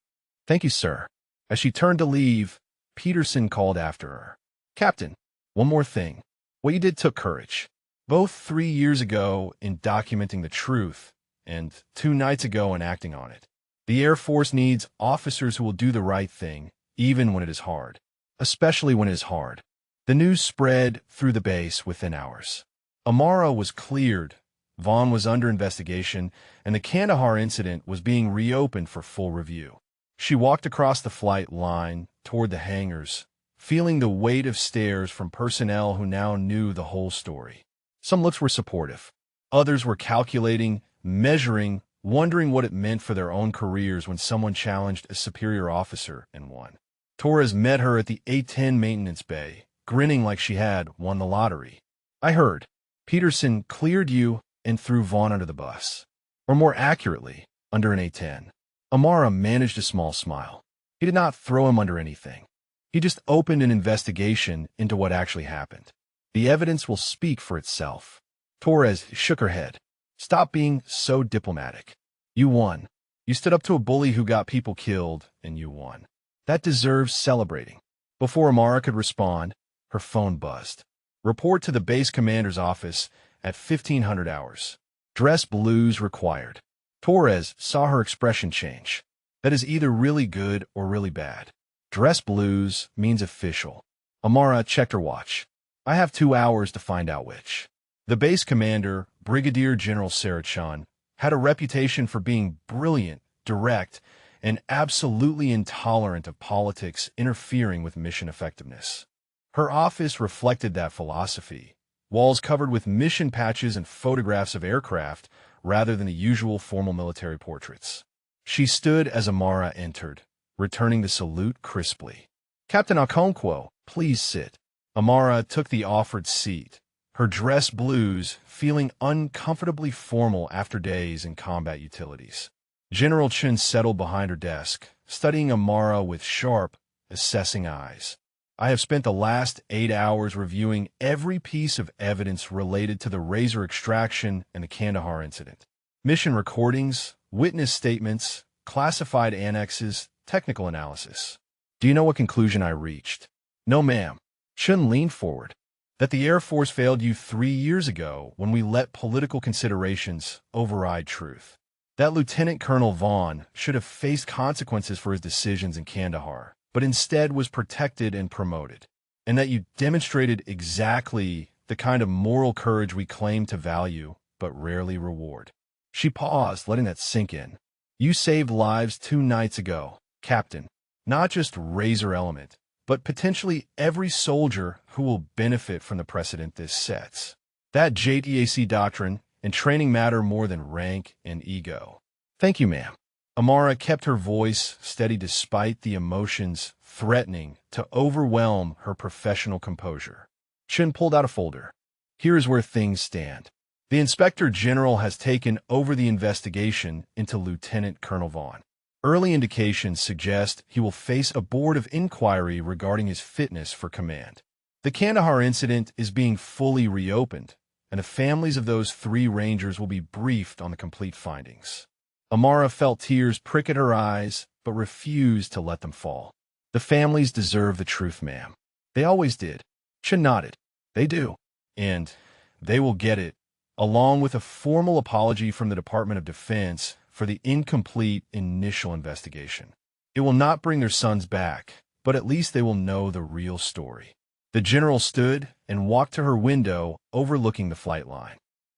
Thank you, sir. As she turned to leave, Peterson called after her. Captain, one more thing. What you did took courage. Both 3 years ago in documenting the truth, and 2 nights ago in acting on it. The Air Force needs officers who will do the right thing, even when it is hard. Especially when it is hard. The news spread through the base within hours. Amara was cleared. Vaughn was under investigation, and the Kandahar incident was being reopened for full review. She walked across the flight line toward the hangars, feeling the weight of stares from personnel who now knew the whole story. Some looks were supportive. Others were calculating, measuring, wondering what it meant for their own careers when someone challenged a superior officer and won. Torres met her at the A-10 maintenance bay, grinning like she had won the lottery. I heard. Peterson cleared you and threw Vaughn under the bus. Or more accurately, under an A-10. Amara managed a small smile. He did not throw him under anything. He just opened an investigation into what actually happened. The evidence will speak for itself. Torres shook her head. Stop being so diplomatic. You won. You stood up to a bully who got people killed, and you won. That deserves celebrating. Before Amara could respond, her phone buzzed. Report to the base commander's office at 1500 hours. Dress blues required. Torres saw her expression change. That is either really good or really bad. Dress blues means official. Amara checked her watch. I have 2 hours to find out which. The base commander, Brigadier General Sarachan, had a reputation for being brilliant, direct, and absolutely intolerant of politics interfering with mission effectiveness. Her office reflected that philosophy, walls covered with mission patches and photographs of aircraft rather than the usual formal military portraits. She stood as Amara entered, returning the salute crisply. Captain Okonkwo, please sit. Amara took the offered seat, her dress blues feeling uncomfortably formal after days in combat utilities. General Chun settled behind her desk, studying Amara with sharp, assessing eyes. I have spent the last 8 hours reviewing every piece of evidence related to the Razor extraction and the Kandahar incident. Mission recordings, witness statements, classified annexes, technical analysis. Do you know what conclusion I reached? No, ma'am. Chun leaned forward. That the Air Force failed you 3 years ago when we let political considerations override truth. That Lieutenant Colonel Vaughn should have faced consequences for his decisions in Kandahar, but instead was protected and promoted. And that you demonstrated exactly the kind of moral courage we claim to value, but rarely reward. She paused, letting that sink in. You saved lives 2 nights ago, Captain. Not just Razor Element, but potentially every soldier who will benefit from the precedent this sets. That JTAC doctrine, and training matter more than rank and ego. Thank you, ma'am. Amara kept her voice steady despite the emotions threatening to overwhelm her professional composure. Shin pulled out a folder. Here is where things stand. The Inspector General has taken over the investigation into Lieutenant Colonel Vaughn. Early indications suggest he will face a board of inquiry regarding his fitness for command. The Kandahar incident is being fully reopened, and the families of those 3 Rangers will be briefed on the complete findings. Amara felt tears prick at her eyes, but refused to let them fall. The families deserve the truth, ma'am. They always did. Shin nodded. They do. And they will get it, along with a formal apology from the Department of Defense for the incomplete initial investigation. It will not bring their sons back, but at least they will know the real story. The general stood and walked to her window overlooking the flight line.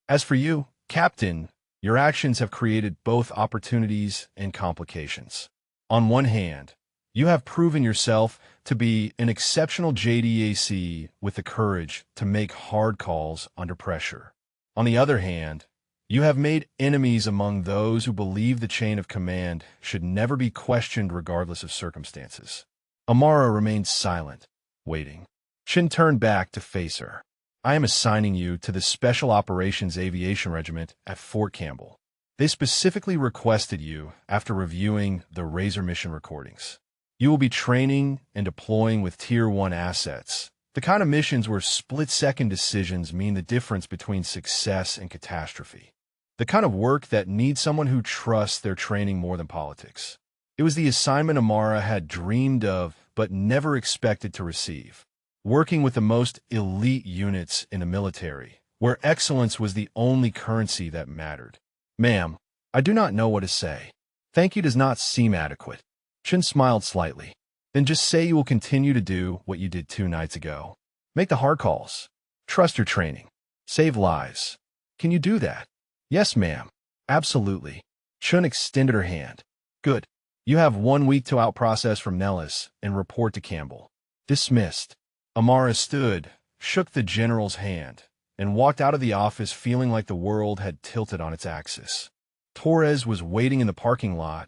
As for you, Captain, your actions have created both opportunities and complications. On one hand, you have proven yourself to be an exceptional JDAC with the courage to make hard calls under pressure. On the other hand, you have made enemies among those who believe the chain of command should never be questioned regardless of circumstances. Amara remained silent, waiting. Shin turned back to face her. I am assigning you to the Special Operations Aviation Regiment at Fort Campbell. They specifically requested you after reviewing the Razor mission recordings. You will be training and deploying with Tier 1 assets, the kind of missions where split-second decisions mean the difference between success and catastrophe. The kind of work that needs someone who trusts their training more than politics. It was the assignment Amara had dreamed of but never expected to receive. Working with the most elite units in the military, where excellence was the only currency that mattered. Ma'am, I do not know what to say. Thank you does not seem adequate. Shin smiled slightly. Then just say you will continue to do what you did 2 nights ago. Make the hard calls. Trust your training. Save lives. Can you do that? Yes, ma'am. Absolutely. Chun extended her hand. Good. You have 1 week to outprocess from Nellis and report to Campbell. Dismissed. Amara stood, shook the general's hand, and walked out of the office feeling like the world had tilted on its axis. Torres was waiting in the parking lot,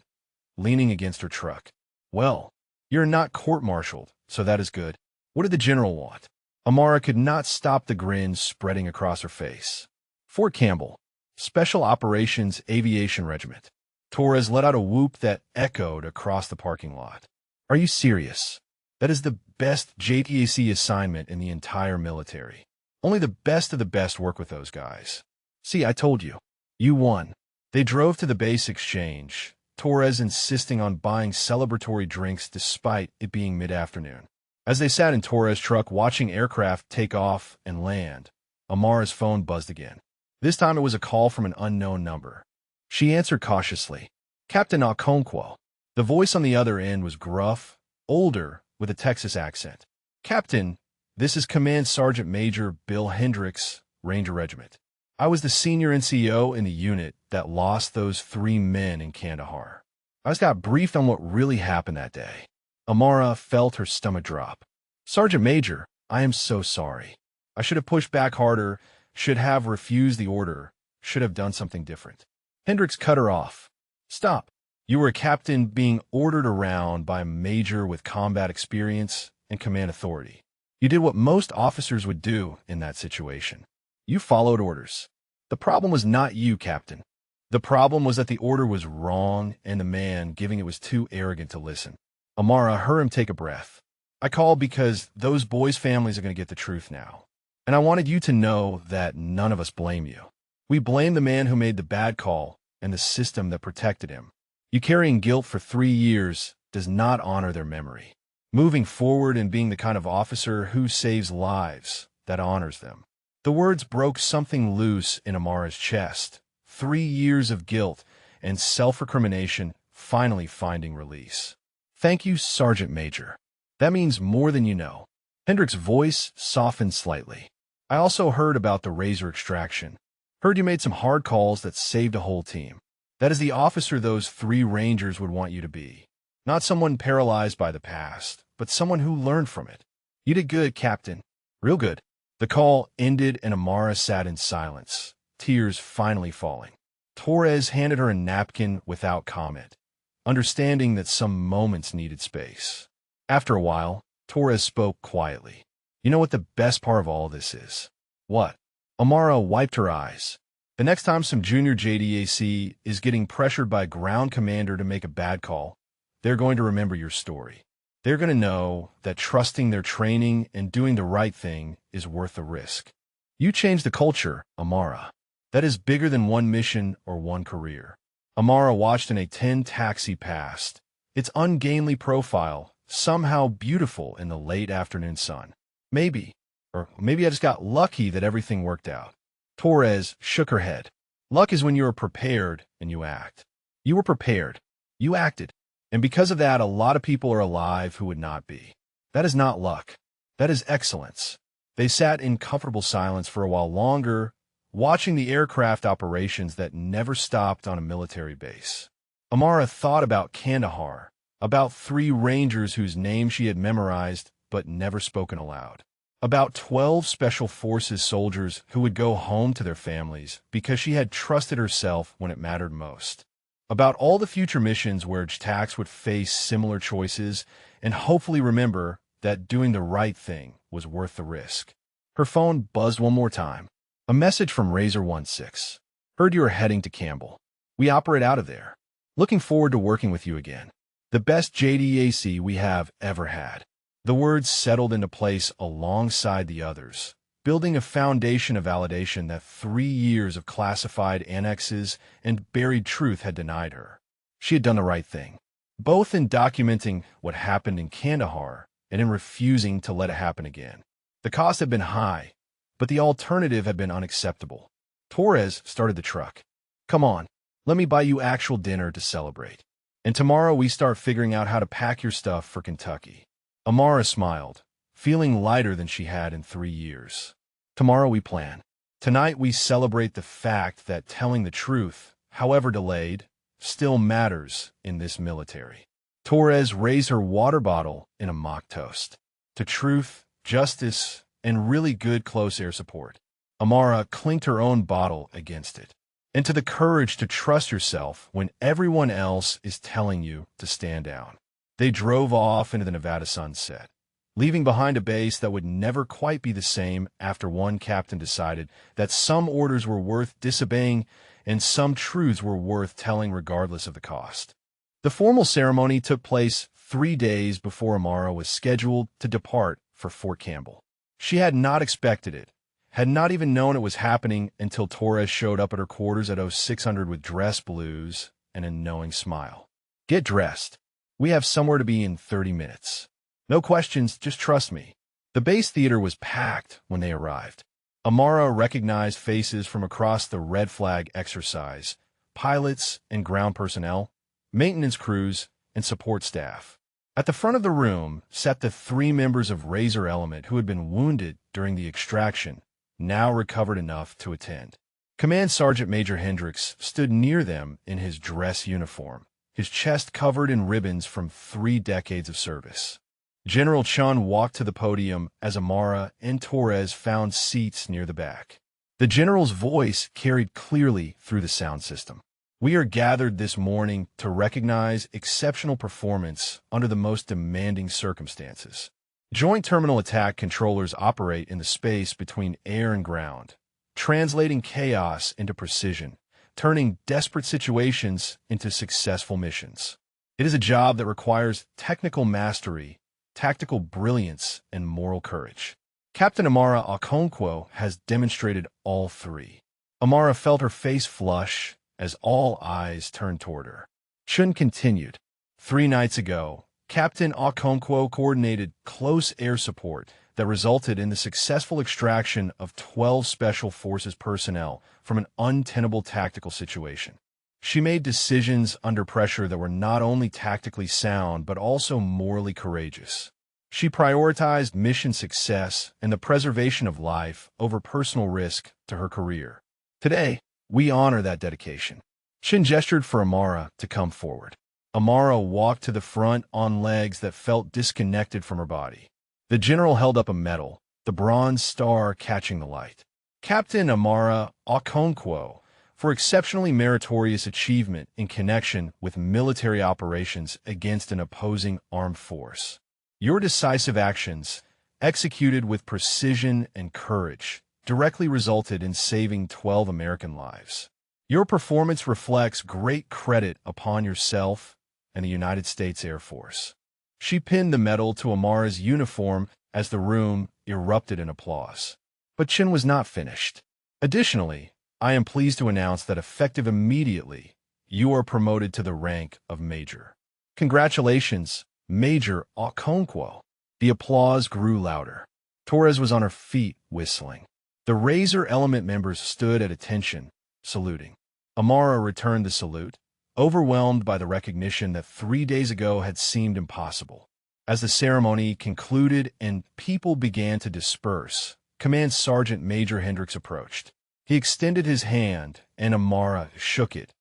leaning against her truck. Well, you're not court-martialed, so that is good. What did the general want? Amara could not stop the grin spreading across her face. Fort Campbell, Special Operations Aviation Regiment. Torres let out a whoop that echoed across the parking lot. Are you serious? That is the best JTAC assignment in the entire military. Only the best of the best work with those guys. See, I told you. You won. They drove to the base exchange, Torres insisting on buying celebratory drinks despite it being mid-afternoon. As they sat in Torres' truck watching aircraft take off and land, Amara's phone buzzed again. This time it was a call from an unknown number. She answered cautiously. Captain Okonkwo. The voice on the other end was gruff, older, with a Texas accent. Captain, this is Command Sergeant Major Bill Hendricks, Ranger Regiment. I was the senior NCO in the unit that lost those 3 men in Kandahar. I just got briefed on what really happened that day. Amara felt her stomach drop. Sergeant Major, I am so sorry. I should have pushed back harder, should have refused the order, should have done something different. Hendricks cut her off. Stop. You were a captain being ordered around by a major with combat experience and command authority. You did what most officers would do in that situation. You followed orders. The problem was not you, Captain. The problem was that the order was wrong and the man giving it was too arrogant to listen. Amara heard him take a breath. I called because those boys' families are going to get the truth now. And I wanted you to know that none of us blame you. We blame the man who made the bad call and the system that protected him. You carrying guilt for 3 years does not honor their memory. Moving forward and being the kind of officer who saves lives, that honors them. The words broke something loose in Amara's chest. 3 years of guilt and self-recrimination finally finding release. Thank you, Sergeant Major. That means more than you know. Hendricks' voice softened slightly. I also heard about the Razor extraction. Heard you made some hard calls that saved a whole team. That is the officer those 3 Rangers would want you to be. Not someone paralyzed by the past, but someone who learned from it. You did good, Captain. Real good. The call ended and Amara sat in silence, tears finally falling. Torres handed her a napkin without comment, understanding that some moments needed space. After a while, Torres spoke quietly. You know what the best part of all this is? What? Amara wiped her eyes. The next time some junior JDAC is getting pressured by a ground commander to make a bad call, they're going to remember your story. They're going to know that trusting their training and doing the right thing is worth the risk. You changed the culture, Amara. That is bigger than one mission or one career. Amara watched an A-10 taxi past, its ungainly profile somehow beautiful in the late afternoon sun. Maybe I just got lucky that everything worked out. Torres shook her head. Luck is when you are prepared and you act. You were prepared. You acted. And because of that, a lot of people are alive who would not be. That is not luck. That is excellence. They sat in comfortable silence for a while longer, watching the aircraft operations that never stopped on a military base. Amara thought about Kandahar, about 3 Rangers whose names she had memorized but never spoken aloud, about 12 Special Forces soldiers who would go home to their families because she had trusted herself when it mattered most, about all the future missions where JTACs would face similar choices and hopefully remember that doing the right thing was worth the risk. Her phone buzzed one more time. A message from Razor 16. Heard you are heading to Campbell. We operate out of there. Looking forward to working with you again. The best JDAC we have ever had. The words settled into place alongside the others, building a foundation of validation that 3 years of classified annexes and buried truth had denied her. She had done the right thing, both in documenting what happened in Kandahar and in refusing to let it happen again. The cost had been high, but the alternative had been unacceptable. Torres started the truck. Come on, let me buy you actual dinner to celebrate. And tomorrow we start figuring out how to pack your stuff for Kentucky. Amara smiled, feeling lighter than she had in 3 years. Tomorrow we plan. Tonight we celebrate the fact that telling the truth, however delayed, still matters in this military. Torres raised her water bottle in a mock toast. To truth, justice, and really good close air support. Amara clinked her own bottle against it. And to the courage to trust yourself when everyone else is telling you to stand down. They drove off into the Nevada sunset, leaving behind a base that would never quite be the same after one captain decided that some orders were worth disobeying and some truths were worth telling regardless of the cost. The formal ceremony took place 3 days before Amara was scheduled to depart for Fort Campbell. She had not expected it, had not even known it was happening until Torres showed up at her quarters at 0600 with dress blues and a knowing smile. Get dressed. We have somewhere to be in 30 minutes. No questions, just trust me. The base theater was packed when they arrived. Amara recognized faces from across the red flag exercise, pilots and ground personnel, maintenance crews, and support staff. At the front of the room sat the 3 members of Razor Element who had been wounded during the extraction, now recovered enough to attend. Command Sergeant Major Hendricks stood near them in his dress uniform, his chest covered in ribbons from 3 decades of service. General Chun walked to the podium as Amara and Torres found seats near the back. The general's voice carried clearly through the sound system. We are gathered this morning to recognize exceptional performance under the most demanding circumstances. Joint Terminal Attack Controllers operate in the space between air and ground, translating chaos into precision, turning desperate situations into successful missions. It is a job that requires technical mastery, tactical brilliance, and moral courage. Captain Amara Okonkwo has demonstrated all 3. Amara felt her face flush as all eyes turned toward her. Chun continued. 3 nights ago, Captain Okonkwo coordinated close air support that resulted in the successful extraction of 12 Special Forces personnel from an untenable tactical situation. She made decisions under pressure that were not only tactically sound but also morally courageous. She prioritized mission success and the preservation of life over personal risk to her career. Today, we honor that dedication. Shin gestured for Amara to come forward. Amara walked to the front on legs that felt disconnected from her body. The general held up a medal, the bronze star catching the light. Captain Amara Okonkwo, for exceptionally meritorious achievement in connection with military operations against an opposing armed force. Your decisive actions, executed with precision and courage, directly resulted in saving 12 American lives. Your performance reflects great credit upon yourself and the United States Air Force. She pinned the medal to Amara's uniform as the room erupted in applause. But Chin was not finished. Additionally, I am pleased to announce that effective immediately, you are promoted to the rank of Major. Congratulations, Major Okonkwo. The applause grew louder. Torres was on her feet, whistling. The Razor Element members stood at attention, saluting. Amara returned the salute, overwhelmed by the recognition that 3 days ago had seemed impossible. As the ceremony concluded and people began to disperse, Command Sergeant Major Hendricks approached. He extended his hand, and Amara shook it,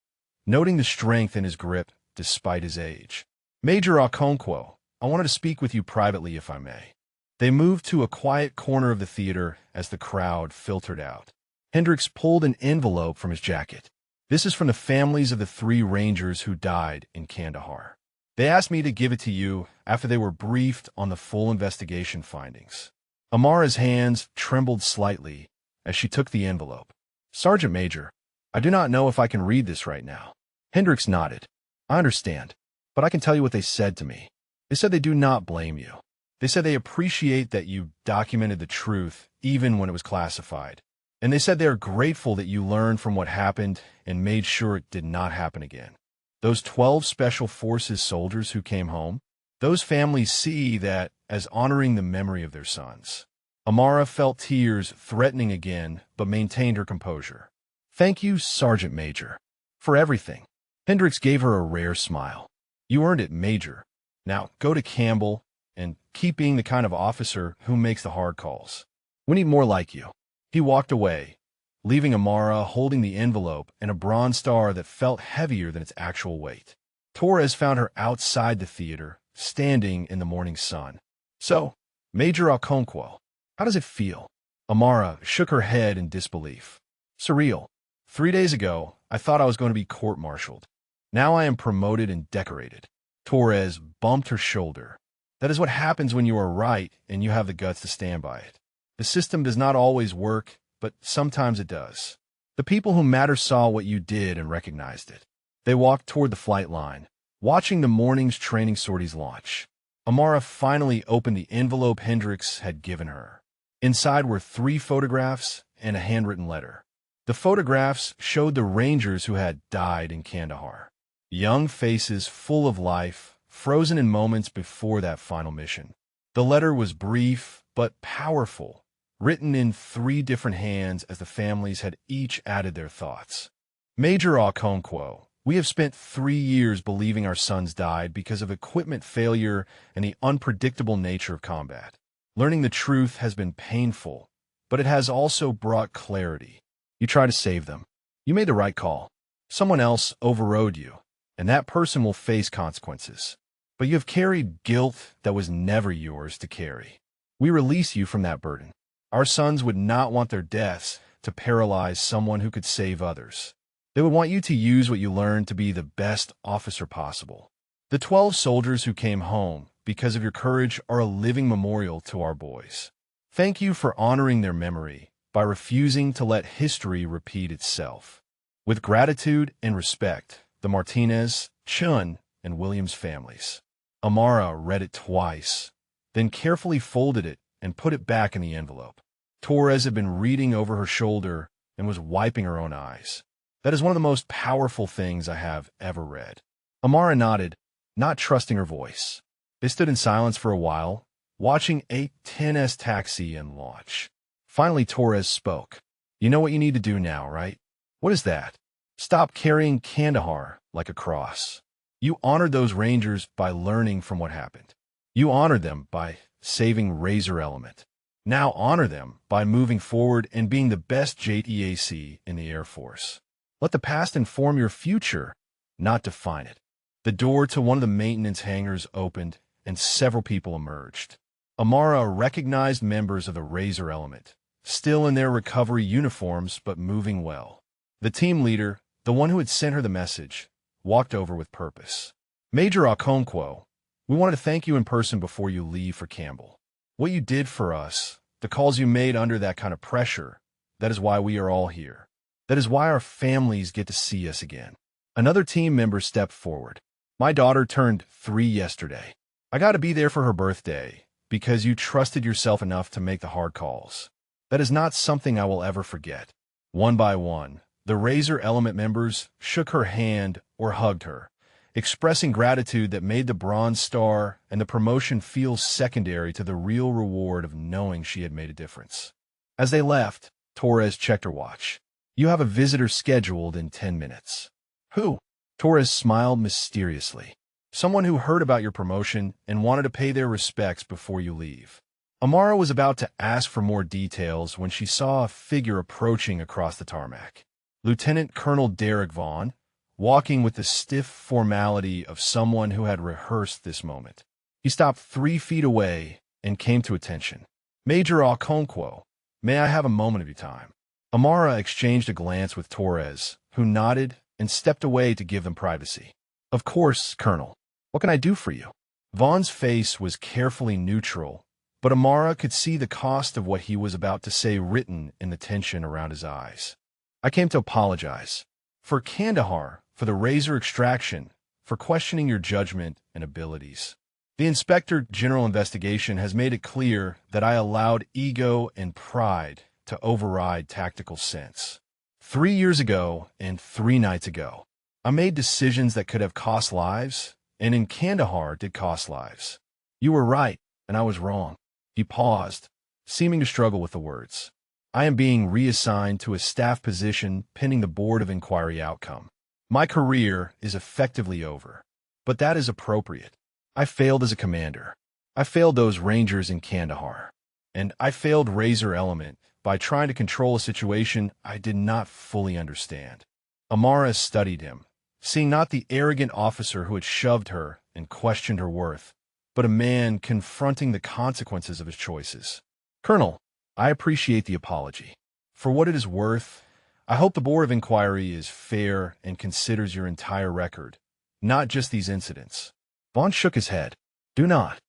noting the strength in his grip despite his age. Major Okonkwo, I wanted to speak with you privately, if I may. They moved to a quiet corner of the theater as the crowd filtered out. Hendricks pulled an envelope from his jacket. This is from the families of the 3 Rangers who died in Kandahar. They asked me to give it to you after they were briefed on the full investigation findings. Amara's hands trembled slightly as she took the envelope. Sergeant Major, I do not know if I can read this right now. Hendricks nodded. I understand, but I can tell you what they said to me. They said they do not blame you. They said they appreciate that you documented the truth, even when it was classified. And they said they are grateful that you learned from what happened and made sure it did not happen again. Those 12 Special Forces soldiers who came home, those families see that as honoring the memory of their sons. Amara felt tears threatening again, but maintained her composure. Thank you, Sergeant Major, for everything. Hendricks gave her a rare smile. You earned it, Major. Now go to Campbell and keep being the kind of officer who makes the hard calls. We need more like you. He walked away, leaving Amara holding the envelope and a bronze star that felt heavier than its actual weight. Torres found her outside the theater, standing in the morning sun. So, Major Okonkwo, how does it feel? Amara shook her head in disbelief. Surreal. 3 days ago, I thought I was going to be court-martialed. Now I am promoted and decorated. Torres bumped her shoulder. That is what happens when you are right and you have the guts to stand by it. The system does not always work, but sometimes it does. The people who matter saw what you did and recognized it. They walked toward the flight line, watching the morning's training sorties launch. Amara finally opened the envelope Hendricks had given her. Inside were 3 photographs and a handwritten letter. The photographs showed the Rangers who had died in Kandahar. Young faces full of life, frozen in moments before that final mission. The letter was brief but powerful, written in 3 different hands as the families had each added their thoughts. Major Okonkwo, we have spent 3 years believing our sons died because of equipment failure and the unpredictable nature of combat. Learning the truth has been painful, but it has also brought clarity. You tried to save them. You made the right call. Someone else overrode you, and that person will face consequences. But you have carried guilt that was never yours to carry. We release you from that burden. Our sons would not want their deaths to paralyze someone who could save others. They would want you to use what you learned to be the best officer possible. The 12 soldiers who came home because of your courage are a living memorial to our boys. Thank you for honoring their memory by refusing to let history repeat itself. With gratitude and respect, the Martinez, Chun, and Williams families. Amara read it twice, then carefully folded it and put it back in the envelope. Torres had been reading over her shoulder and was wiping her own eyes. That is one of the most powerful things I have ever read. Amara nodded, not trusting her voice. They stood in silence for a while, watching A-10's taxi and launch. Finally, Torres spoke. You know what you need to do now, right? What is that? Stop carrying Kandahar like a cross. You honored those Rangers by learning from what happened. You honored them by saving Razor Element. Now honor them by moving forward and being the best JTAC in the Air Force. Let the past inform your future, not define it. The door to one of the maintenance hangars opened, and several people emerged. Amara recognized members of the Razor Element, still in their recovery uniforms but moving well. The team leader, the one who had sent her the message, walked over with purpose. Major Okonkwo, we wanted to thank you in person before you leave for Campbell. What you did for us, the calls you made under that kind of pressure, that is why we are all here. That is why our families get to see us again. Another team member stepped forward. My daughter turned 3 yesterday. I got to be there for her birthday because you trusted yourself enough to make the hard calls. That is not something I will ever forget. One by one, the Razor Element members shook her hand or hugged her, expressing gratitude that made the Bronze Star and the promotion feel secondary to the real reward of knowing she had made a difference. As they left, Torres checked her watch. You have a visitor scheduled in 10 minutes. Who? Torres smiled mysteriously. Someone who heard about your promotion and wanted to pay their respects before you leave. Amara was about to ask for more details when she saw a figure approaching across the tarmac. Lieutenant Colonel Derek Vaughn, walking with the stiff formality of someone who had rehearsed this moment. He stopped 3 feet away and came to attention. Major Okonkwo, may I have a moment of your time? Amara exchanged a glance with Torres, who nodded and stepped away to give them privacy. Of course, Colonel. What can I do for you? Vaughn's face was carefully neutral, but Amara could see the cost of what he was about to say written in the tension around his eyes. I came to apologize. For Kandahar, for the Razor extraction, for questioning your judgment and abilities. The Inspector General investigation has made it clear that I allowed ego and pride to override tactical sense. 3 years ago and 3 nights ago, I made decisions that could have cost lives, and in Kandahar did cost lives. You were right, and I was wrong. He paused, seeming to struggle with the words. I am being reassigned to a staff position pending the Board of Inquiry outcome. My career is effectively over, but that is appropriate. I failed as a commander. I failed those Rangers in Kandahar, and I failed Razor Element by trying to control a situation I did not fully understand. Amara studied him, seeing not the arrogant officer who had shoved her and questioned her worth, but a man confronting the consequences of his choices. Colonel, I appreciate the apology. For what it is worth, I hope the Board of Inquiry is fair and considers your entire record, not just these incidents. Vaughn shook his head. Do not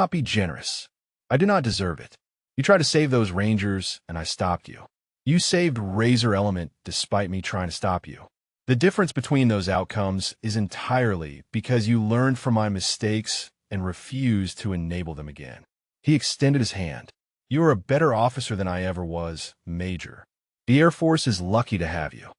be generous. I do not deserve it. You tried to save those Rangers, and I stopped you. You saved Razor Element despite me trying to stop you. The difference between those outcomes is entirely because you learned from my mistakes and refused to enable them again. He extended his hand. You are a better officer than I ever was, Major. The Air Force is lucky to have you.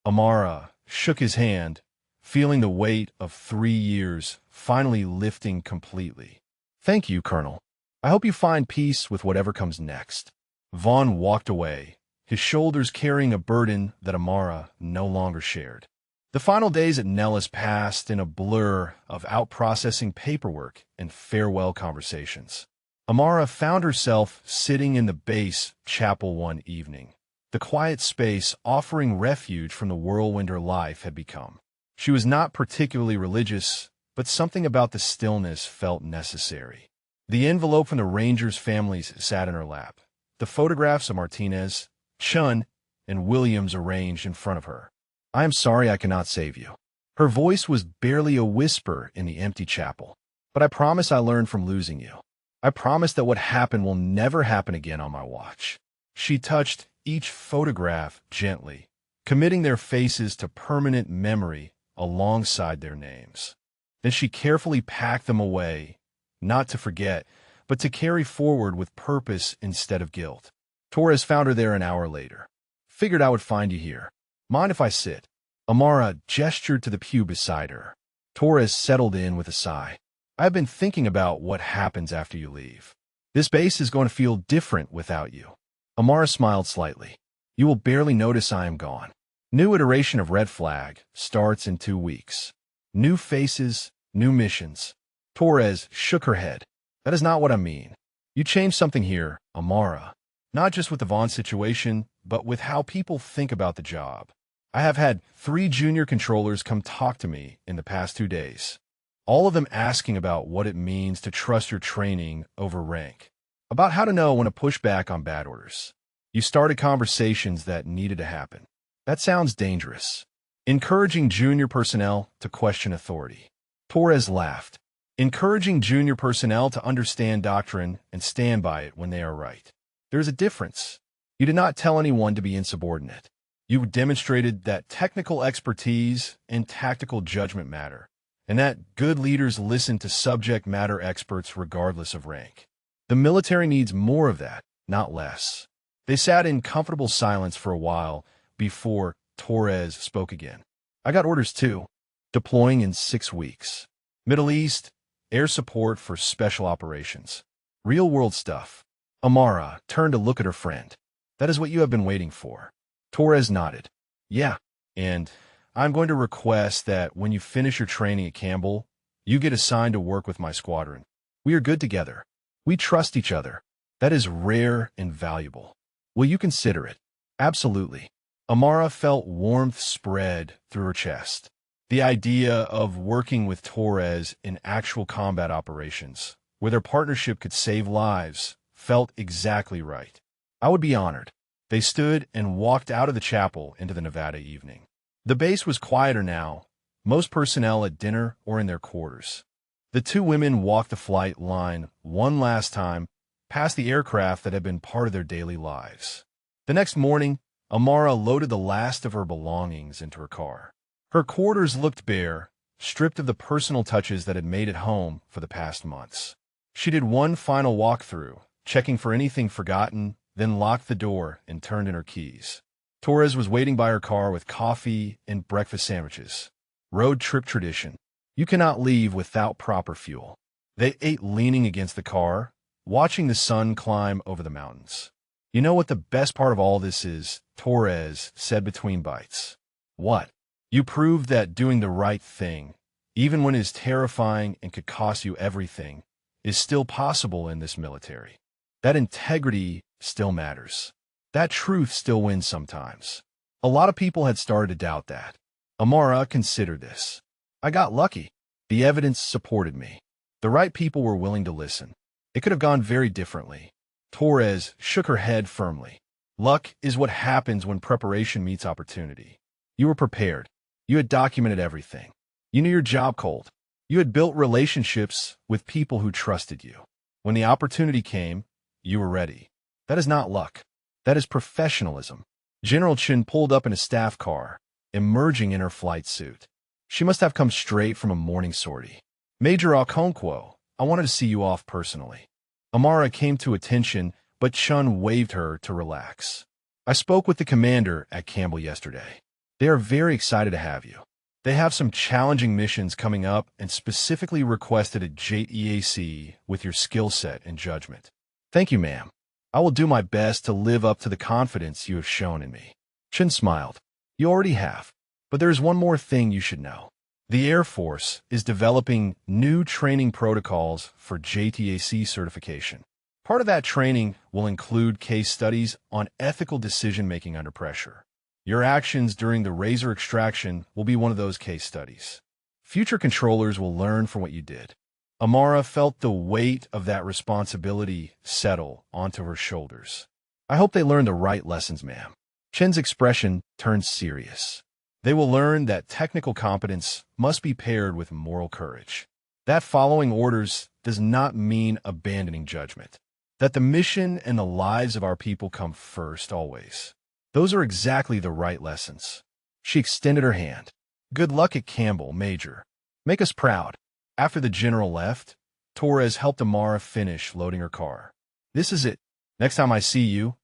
Amara shook his hand, feeling the weight of 3 years finally lifting completely. Thank you, Colonel. I hope you find peace with whatever comes next. Vaughn walked away, his shoulders carrying a burden that Amara no longer shared. The final days at Nellis passed in a blur of out-processing paperwork and farewell conversations. Amara found herself sitting in the base chapel one evening, the quiet space offering refuge from the whirlwind her life had become. She was not particularly religious, but something about the stillness felt necessary. The envelope from the Rangers' families sat in her lap, the photographs of Martinez, Chun, and Williams arranged in front of her. I am sorry I cannot save you. Her voice was barely a whisper in the empty chapel. But I promise I learned from losing you. I promise that what happened will never happen again on my watch. She touched each photograph gently, committing their faces to permanent memory alongside their names. Then she carefully packed them away, not to forget, but to carry forward with purpose instead of guilt. Torres found her there an hour later. Figured I would find you here. Mind if I sit? Amara gestured to the pew beside her. Torres settled in with a sigh. I've been thinking about what happens after you leave. This base is going to feel different without you. Amara smiled slightly. You will barely notice I am gone. New iteration of Red Flag starts in 2 weeks. New faces, new missions. Torres shook her head. That is not what I mean. You changed something here, Amara. Not just with the Vaughn situation, but with how people think about the job. I have had 3 junior controllers come talk to me in the past 2 days. All of them asking about what it means to trust your training over rank. About how to know when to push back on bad orders. You started conversations that needed to happen. That sounds dangerous. Encouraging junior personnel to question authority. Torres laughed. Encouraging junior personnel to understand doctrine and stand by it when they are right. There's a difference. You did not tell anyone to be insubordinate. You demonstrated that technical expertise and tactical judgment matter, and that good leaders listen to subject matter experts regardless of rank. The military needs more of that, not less. They sat in comfortable silence for a while before Torres spoke again. I got orders too. Deploying in 6 weeks. Middle East, air support for special operations. Real-world stuff. Amara turned to look at her friend. That is what you have been waiting for. Torres nodded. Yeah, and I'm going to request that when you finish your training at Campbell, you get assigned to work with my squadron. We are good together. We trust each other. That is rare and valuable. Will you consider it? Absolutely. Amara felt warmth spread through her chest. The idea of working with Torres in actual combat operations, where their partnership could save lives, felt exactly right. I would be honored. They stood and walked out of the chapel into the Nevada evening. The base was quieter now, most personnel at dinner or in their quarters. The two women walked the flight line one last time, past the aircraft that had been part of their daily lives. The next morning, Amara loaded the last of her belongings into her car. Her quarters looked bare, stripped of the personal touches that had made it home for the past months. She did one final walkthrough, checking for anything forgotten, then locked the door and turned in her keys. Torres was waiting by her car with coffee and breakfast sandwiches. Road trip tradition. You cannot leave without proper fuel. They ate leaning against the car, watching the sun climb over the mountains. You know what the best part of all this is? Torres said between bites. What? You proved that doing the right thing, even when it is terrifying and could cost you everything, is still possible in this military. That integrity still matters. That truth still wins sometimes. A lot of people had started to doubt that. Amara considered this. I got lucky. The evidence supported me. The right people were willing to listen. It could have gone very differently. Torres shook her head firmly. Luck is what happens when preparation meets opportunity. You were prepared. You had documented everything. You knew your job cold. You had built relationships with people who trusted you. When the opportunity came, you were ready. That is not luck. That is professionalism. General Chin pulled up in a staff car, emerging in her flight suit. She must have come straight from a morning sortie. Major Okonkwo, I wanted to see you off personally. Amara came to attention, but Chun waved her to relax. I spoke with the commander at Campbell yesterday. They are very excited to have you. They have some challenging missions coming up and specifically requested a JEAC with your skill set and judgment. Thank you, ma'am. I will do my best to live up to the confidence you have shown in me. Chin smiled. You already have. But there is one more thing you should know. The Air Force is developing new training protocols for JTAC certification. Part of that training will include case studies on ethical decision-making under pressure. Your actions during the razor extraction will be one of those case studies. Future controllers will learn from what you did. Amara felt the weight of that responsibility settle onto her shoulders. I hope they learn the right lessons, ma'am. Chen's expression turned serious. They will learn that technical competence must be paired with moral courage. That following orders does not mean abandoning judgment. That the mission and the lives of our people come first always. Those are exactly the right lessons. She extended her hand. Good luck at Campbell, Major. Make us proud. After the general left, Torres helped Amara finish loading her car. This is it. Next time I see you,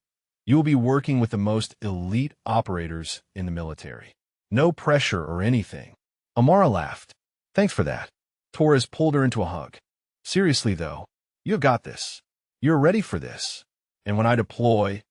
you will be working with the most elite operators in the military. No pressure or anything. Amara laughed. Thanks for that. Torres pulled her into a hug. Seriously, though, you have got this. You're ready for this. And when I deploy,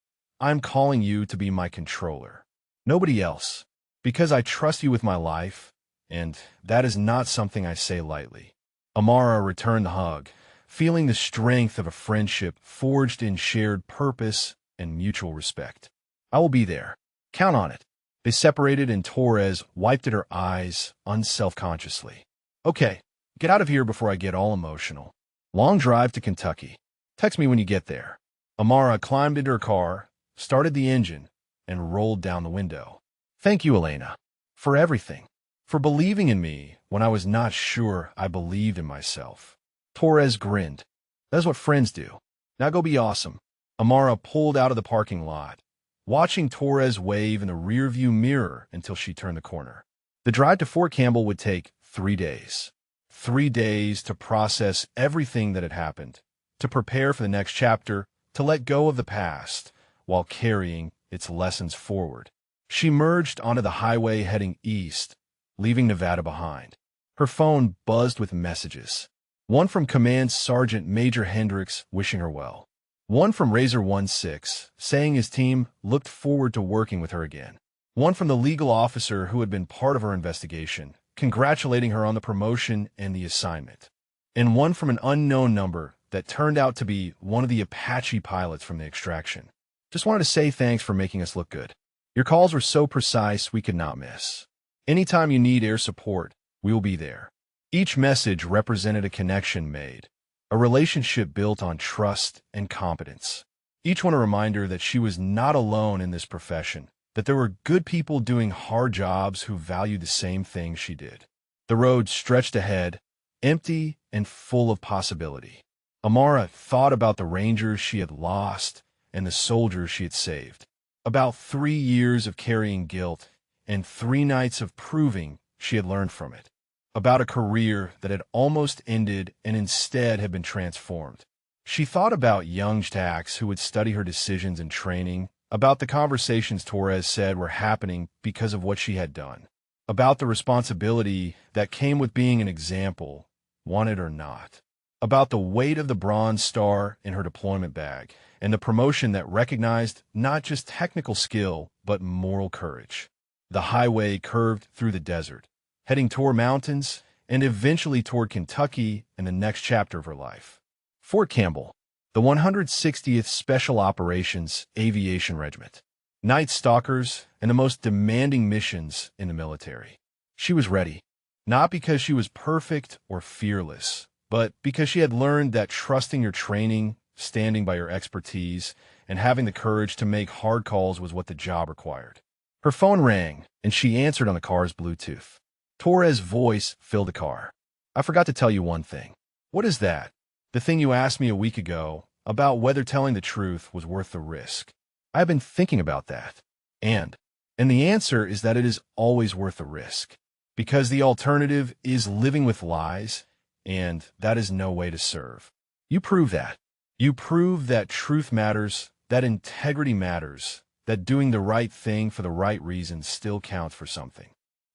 I'm calling you to be my controller. Nobody else. Because I trust you with my life, and that is not something I say lightly. Amara returned the hug, feeling the strength of a friendship forged in shared purpose and mutual respect. I will be there. Count on it. They separated and Torres wiped at her eyes unselfconsciously. Okay, get out of here before I get all emotional. Long drive to Kentucky. Text me when you get there. Amara climbed into her car, started the engine, and rolled down the window. "Thank you, Elena, for everything. For believing in me when I was not sure I believed in myself." Torres grinned. "That's what friends do. Now go be awesome." Amara pulled out of the parking lot, watching Torres wave in the rearview mirror until she turned the corner. The drive to Fort Campbell would take 3 days. 3 days to process everything that had happened, to prepare for the next chapter, to let go of the past while carrying its lessons forward. She merged onto the highway heading east, leaving Nevada behind. Her phone buzzed with messages. One from Command Sergeant Major Hendricks wishing her well. One from Razor 16 saying his team looked forward to working with her again. One from the legal officer who had been part of her investigation, congratulating her on the promotion and the assignment. And one from an unknown number that turned out to be one of the Apache pilots from the extraction. "Just wanted to say thanks for making us look good. Your calls were so precise we could not miss. Anytime you need air support, we will be there." Each message represented a connection made, a relationship built on trust and competence. Each one a reminder that she was not alone in this profession, that there were good people doing hard jobs who valued the same things she did. The road stretched ahead, empty and full of possibility. Amara thought about the rangers she had lost and the soldiers she had saved. About 3 years of carrying guilt and 3 nights of proving she had learned from it. About a career that had almost ended and instead had been transformed. She thought about young Tax who would study her decisions and training, about the conversations Torres said were happening because of what she had done, about the responsibility that came with being an example, wanted or not, about the weight of the Bronze Star in her deployment bag, and the promotion that recognized not just technical skill, but moral courage. The highway curved through the desert, heading toward mountains, and eventually toward Kentucky and the next chapter of her life. Fort Campbell, the 160th Special Operations Aviation Regiment. Night stalkers and the most demanding missions in the military. She was ready, not because she was perfect or fearless, but because she had learned that trusting your training, standing by your expertise, and having the courage to make hard calls was what the job required. Her phone rang, and she answered on the car's Bluetooth. Torres' voice filled the car. "I forgot to tell you one thing." "What is that?" "The thing you asked me a week ago about whether telling the truth was worth the risk." "I have been thinking about that. And the answer is that it is always worth the risk. Because the alternative is living with lies, and that is no way to serve. You prove that. You prove that truth matters, that integrity matters, that doing the right thing for the right reason still counts for something."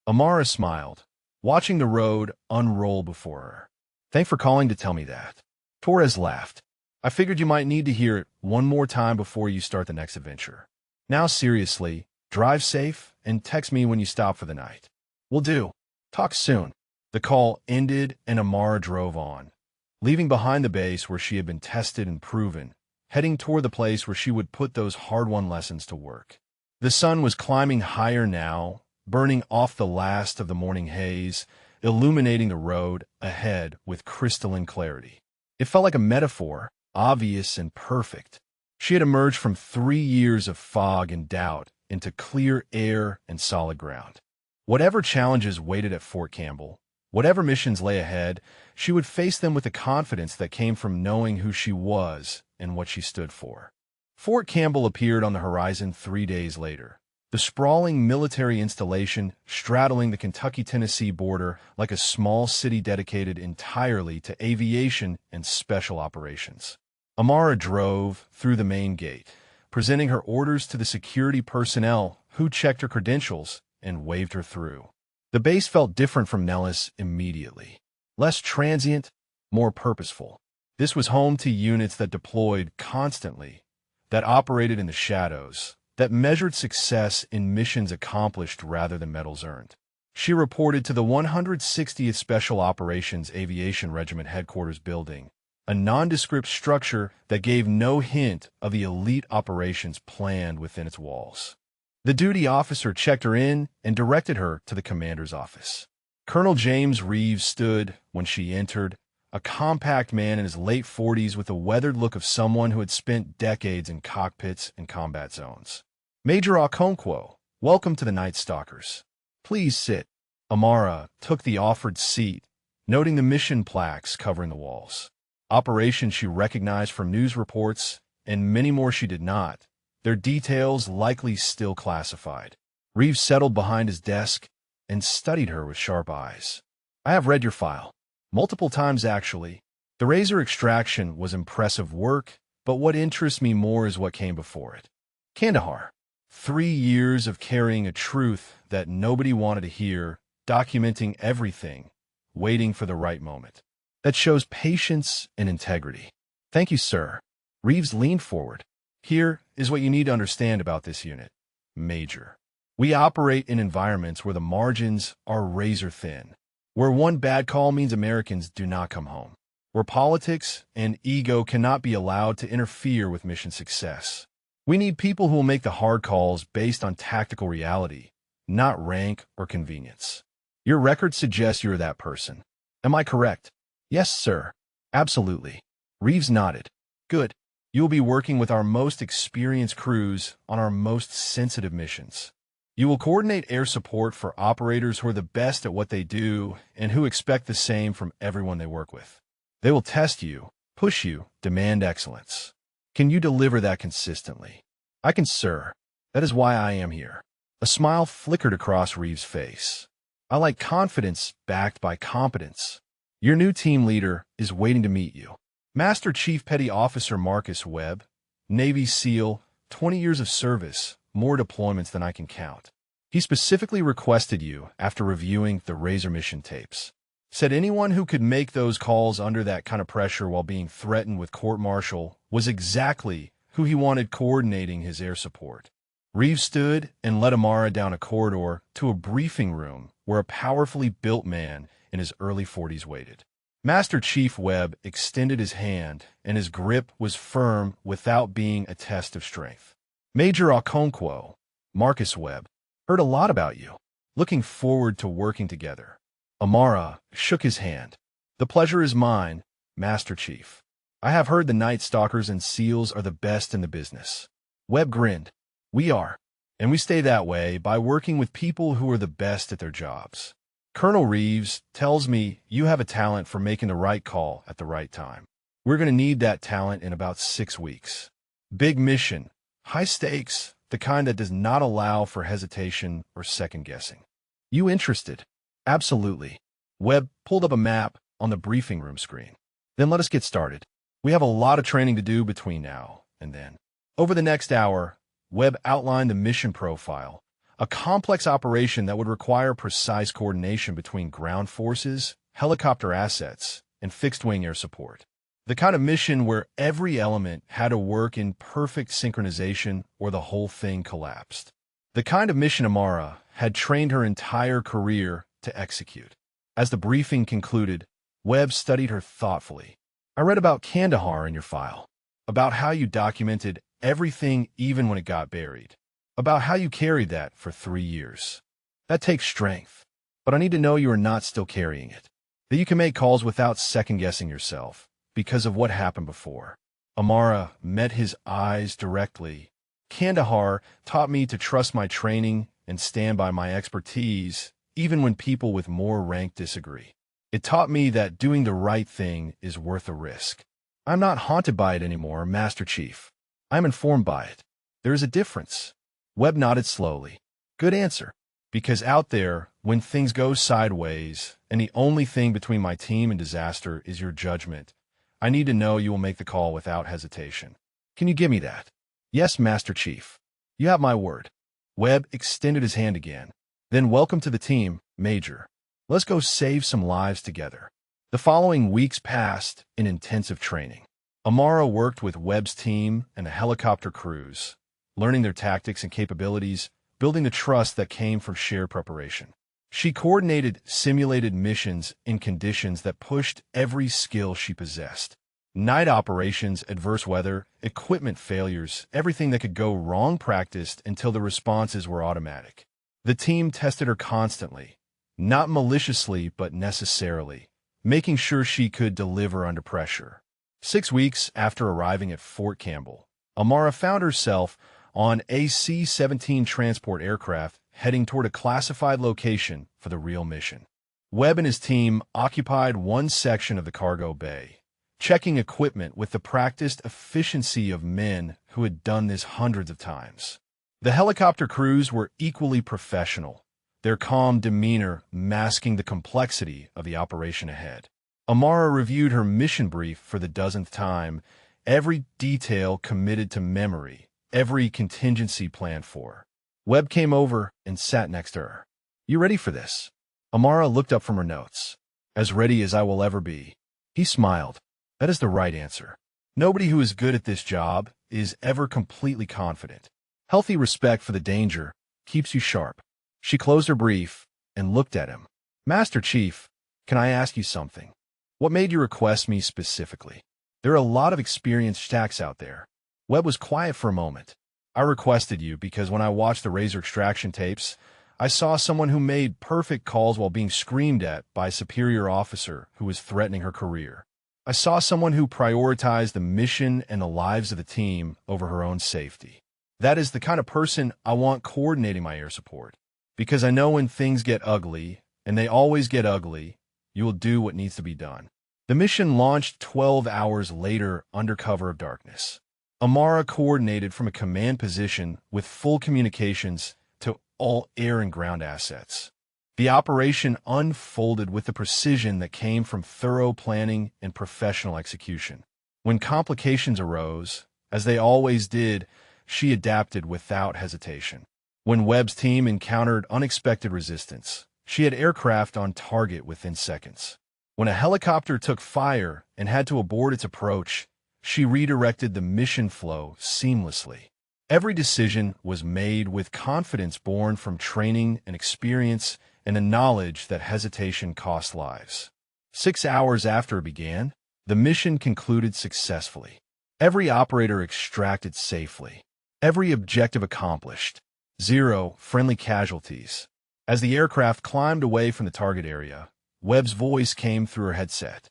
Amara smiled, watching the road unroll before her. "Thanks for calling to tell me that." Torres laughed. "I figured you might need to hear it one more time before you start the next adventure. Now seriously, drive safe and text me when you stop for the night." "Will do. Talk soon." The call ended and Amara drove on, leaving behind the base where she had been tested and proven, heading toward the place where she would put those hard-won lessons to work. The sun was climbing higher now, burning off the last of the morning haze, illuminating the road ahead with crystalline clarity. It felt like a metaphor, obvious and perfect. She had emerged from 3 years of fog and doubt into clear air and solid ground. Whatever challenges waited at Fort Campbell, whatever missions lay ahead, she would face them with the confidence that came from knowing who she was and what she stood for. Fort Campbell appeared on the horizon 3 days later. The sprawling military installation straddling the Kentucky-Tennessee border like a small city dedicated entirely to aviation and special operations. Amara drove through the main gate, presenting her orders to the security personnel who checked her credentials and waved her through. The base felt different from Nellis immediately. Less transient, more purposeful. This was home to units that deployed constantly, that operated in the shadows, that measured success in missions accomplished rather than medals earned. She reported to the 160th Special Operations Aviation Regiment Headquarters building, a nondescript structure that gave no hint of the elite operations planned within its walls. The duty officer checked her in and directed her to the commander's office. Colonel James Reeves stood when she entered, a compact man in his late 40s with a weathered look of someone who had spent decades in cockpits and combat zones. Major Okonkwo, welcome to the Night Stalkers. Please sit. Amara took the offered seat, noting the mission plaques covering the walls. Operations she recognized from news reports, and many more she did not, their details likely still classified. Reeves settled behind his desk and studied her with sharp eyes. I have read your file. Multiple times, actually. The razor extraction was impressive work, but what interests me more is what came before it. Kandahar. 3 years of carrying a truth that nobody wanted to hear, documenting everything, waiting for the right moment. That shows patience and integrity. Thank you, sir. Reeves leaned forward. Here is what you need to understand about this unit, Major. We operate in environments where the margins are razor thin, where one bad call means Americans do not come home, where politics and ego cannot be allowed to interfere with mission success. We need people who will make the hard calls based on tactical reality, not rank or convenience. Your record suggests you're that person. Am I correct? Yes, sir. Absolutely. Reeves nodded. Good. You will be working with our most experienced crews on our most sensitive missions. You will coordinate air support for operators who are the best at what they do and who expect the same from everyone they work with. They will test you, push you, demand excellence. Can you deliver that consistently? I can, sir. That is why I am here. A smile flickered across Reeves' face. I like confidence backed by competence. Your new team leader is waiting to meet you. Master Chief Petty Officer Marcus Webb, Navy SEAL, 20 years of service, more deployments than I can count. He specifically requested you after reviewing the Razor mission tapes. Said anyone who could make those calls under that kind of pressure while being threatened with court-martial was exactly who he wanted coordinating his air support. Reeves stood and led Amara down a corridor to a briefing room where a powerfully built man in his early 40s waited. Master Chief Webb extended his hand, and his grip was firm without being a test of strength. Major Okonkwo, Marcus Webb, heard a lot about you. Looking forward to working together. Amara shook his hand. The pleasure is mine, Master Chief. I have heard the Night Stalkers and SEALs are the best in the business. Webb grinned. We are, and we stay that way by working with people who are the best at their jobs. Colonel Reeves tells me you have a talent for making the right call at the right time. We're going to need that talent in about 6 weeks. Big mission, high stakes, the kind that does not allow for hesitation or second-guessing. You interested? Absolutely. Webb pulled up a map on the briefing room screen. Then let us get started. We have a lot of training to do between now and then. Over the next hour, Webb outlined the mission profile, a complex operation that would require precise coordination between ground forces, helicopter assets, and fixed-wing air support. The kind of mission where every element had to work in perfect synchronization or the whole thing collapsed. The kind of mission Amara had trained her entire career to execute. As the briefing concluded, Webb studied her thoughtfully. I read about Kandahar in your file, about how you documented everything even when it got buried. About how you carried that for 3 years. That takes strength, but I need to know you are not still carrying it. That you can make calls without second-guessing yourself because of what happened before. Amara met his eyes directly. Kandahar taught me to trust my training and stand by my expertise, even when people with more rank disagree. It taught me that doing the right thing is worth a risk. I'm not haunted by it anymore, Master Chief. I'm informed by it. There is a difference. Webb nodded slowly. Good answer. Because out there, when things go sideways, and the only thing between my team and disaster is your judgment, I need to know you will make the call without hesitation. Can you give me that? Yes, Master Chief. You have my word. Webb extended his hand again. Then welcome to the team, Major. Let's go save some lives together. The following weeks passed in intensive training. Amara worked with Webb's team and the helicopter crews, learning their tactics and capabilities, building the trust that came from shared preparation. She coordinated simulated missions in conditions that pushed every skill she possessed. Night operations, adverse weather, equipment failures, everything that could go wrong practiced until the responses were automatic. The team tested her constantly, not maliciously but necessarily, making sure she could deliver under pressure. 6 weeks after arriving at Fort Campbell, Amara found herself on a C-17 transport aircraft heading toward a classified location for the real mission. Webb and his team occupied one section of the cargo bay, checking equipment with the practiced efficiency of men who had done this hundreds of times. The helicopter crews were equally professional, their calm demeanor masking the complexity of the operation ahead. Amara reviewed her mission brief for the dozenth time, every detail committed to memory, every contingency planned for. Webb came over and sat next to her. "You ready for this?" Amara looked up from her notes. "As ready as I will ever be." He smiled. "That is the right answer. Nobody who is good at this job is ever completely confident. Healthy respect for the danger keeps you sharp." She closed her brief and looked at him. "Master Chief, can I ask you something? What made you request me specifically? There are a lot of experienced stacks out there." Webb was quiet for a moment. "I requested you because when I watched the Razor extraction tapes, I saw someone who made perfect calls while being screamed at by a superior officer who was threatening her career. I saw someone who prioritized the mission and the lives of the team over her own safety. That is the kind of person I want coordinating my air support. Because I know when things get ugly, and they always get ugly, you will do what needs to be done." The mission launched 12 hours later under cover of darkness. Amara coordinated from a command position with full communications to all air and ground assets. The operation unfolded with the precision that came from thorough planning and professional execution. When complications arose, as they always did, she adapted without hesitation. When Webb's team encountered unexpected resistance, she had aircraft on target within seconds. When a helicopter took fire and had to abort its approach, she redirected the mission flow seamlessly. Every decision was made with confidence born from training and experience and the knowledge that hesitation cost lives. 6 hours after it began, the mission concluded successfully. Every operator extracted safely. Every objective accomplished. 0 friendly casualties. As the aircraft climbed away from the target area, Webb's voice came through her headset.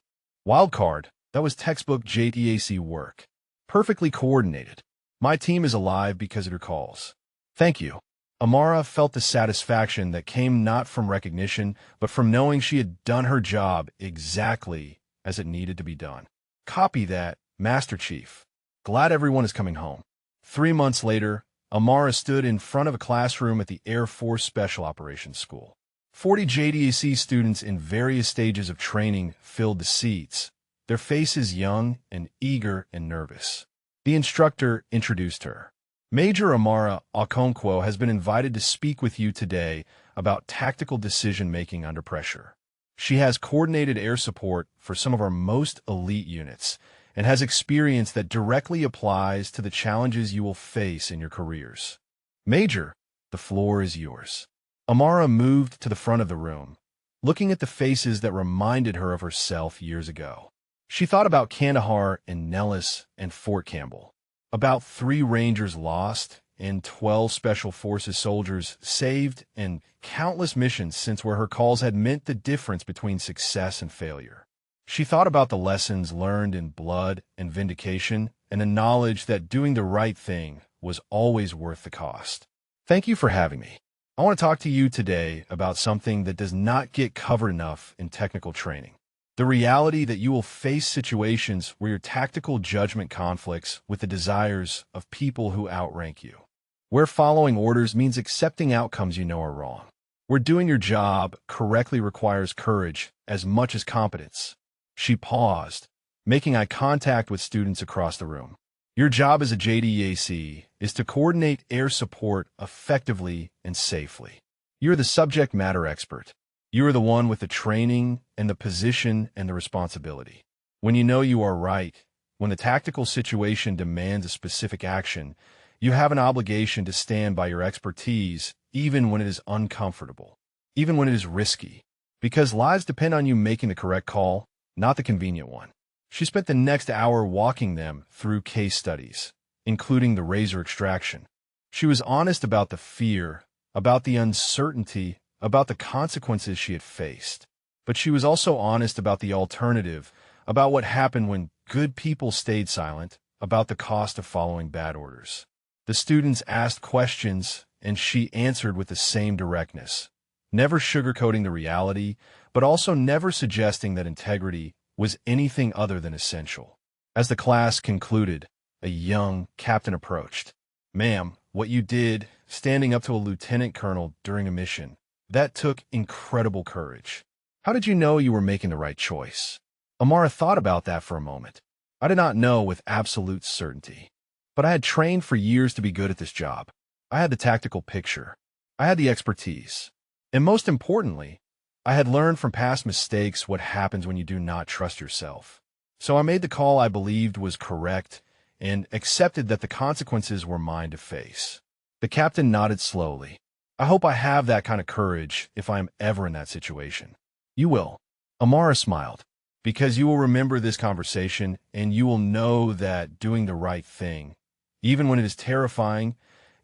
"Wildcard, that was textbook JTAC work. Perfectly coordinated. My team is alive because of your calls." "Thank you." Amara felt the satisfaction that came not from recognition, but from knowing she had done her job exactly as it needed to be done. "Copy that, Master Chief. Glad everyone is coming home." 3 months later, Amara stood in front of a classroom at the Air Force Special Operations School. 40 JDAC students in various stages of training filled the seats, their faces young and eager and nervous. The instructor introduced her. "Major Amara Okonkwo has been invited to speak with you today about tactical decision-making under pressure. She has coordinated air support for some of our most elite units and has experience that directly applies to the challenges you will face in your careers. Major, the floor is yours." Amara moved to the front of the room, looking at the faces that reminded her of herself years ago. She thought about Kandahar and Nellis and Fort Campbell, about 3 Rangers lost and 12 Special Forces soldiers saved, and countless missions since where her calls had meant the difference between success and failure. She thought about the lessons learned in blood and vindication and the knowledge that doing the right thing was always worth the cost. "Thank you for having me. I want to talk to you today about something that does not get covered enough in technical training. The reality that you will face situations where your tactical judgment conflicts with the desires of people who outrank you. Where following orders means accepting outcomes you know are wrong. Where doing your job correctly requires courage as much as competence." She paused, making eye contact with students across the room. "Your job as a JDAC is to coordinate air support effectively and safely. You're the subject matter expert. You are the one with the training and the position and the responsibility. When you know you are right, when the tactical situation demands a specific action, you have an obligation to stand by your expertise even when it is uncomfortable, even when it is risky, because lives depend on you making the correct call, not the convenient one." She spent the next hour walking them through case studies, including the Razor extraction. She was honest about the fear, about the uncertainty, about the consequences she had faced. But she was also honest about the alternative, about what happened when good people stayed silent, about the cost of following bad orders. The students asked questions, and she answered with the same directness, never sugarcoating the reality, but also never suggesting that integrity was anything other than essential. As the class concluded, a young captain approached. "Ma'am, what you did, standing up to a lieutenant colonel during a mission, that took incredible courage. How did you know you were making the right choice?" Amara thought about that for a moment. "I did not know with absolute certainty. But I had trained for years to be good at this job. I had the tactical picture. I had the expertise. And most importantly, I had learned from past mistakes what happens when you do not trust yourself. So I made the call I believed was correct and accepted that the consequences were mine to face." The captain nodded slowly. "I hope I have that kind of courage if I am ever in that situation." "You will." Amara smiled. "Because you will remember this conversation and you will know that doing the right thing, even when it is terrifying,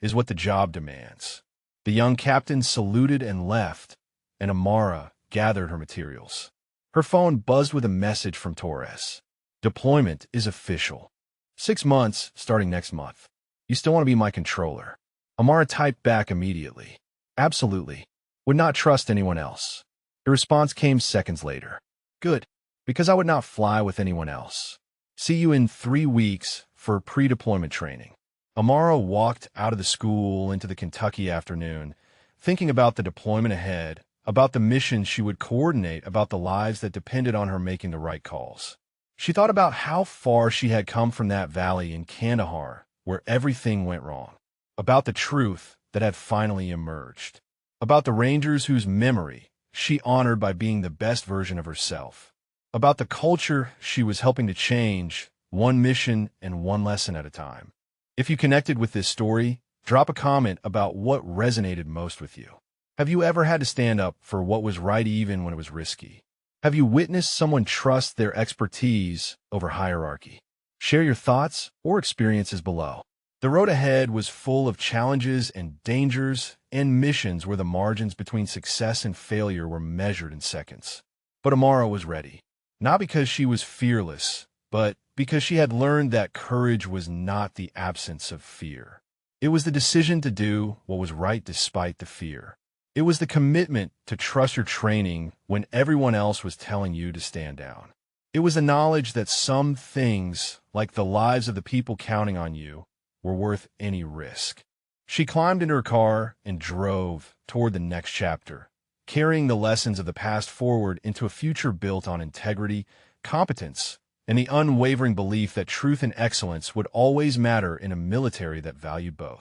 is what the job demands." The young captain saluted and left, and Amara gathered her materials. Her phone buzzed with a message from Torres. "Deployment is official. 6 months starting next month. You still want to be my controller?" Amara typed back immediately. "Absolutely. Would not trust anyone else." The response came seconds later. "Good, because I would not fly with anyone else. See you in 3 weeks for pre-deployment training." Amara walked out of the school into the Kentucky afternoon, thinking about the deployment ahead, about the missions she would coordinate, about the lives that depended on her making the right calls. She thought about how far she had come from that valley in Kandahar where everything went wrong, about the truth that had finally emerged, about the Rangers whose memory she honored by being the best version of herself, about the culture she was helping to change, one mission and one lesson at a time. If you connected with this story, drop a comment about what resonated most with you. Have you ever had to stand up for what was right even when it was risky? Have you witnessed someone trust their expertise over hierarchy? Share your thoughts or experiences below. The road ahead was full of challenges and dangers and missions where the margins between success and failure were measured in seconds. But Amara was ready, not because she was fearless, but because she had learned that courage was not the absence of fear. It was the decision to do what was right despite the fear. It was the commitment to trust your training when everyone else was telling you to stand down. It was the knowledge that some things, like the lives of the people counting on you, were worth any risk. She climbed into her car and drove toward the next chapter, carrying the lessons of the past forward into a future built on integrity, competence, and the unwavering belief that truth and excellence would always matter in a military that valued both.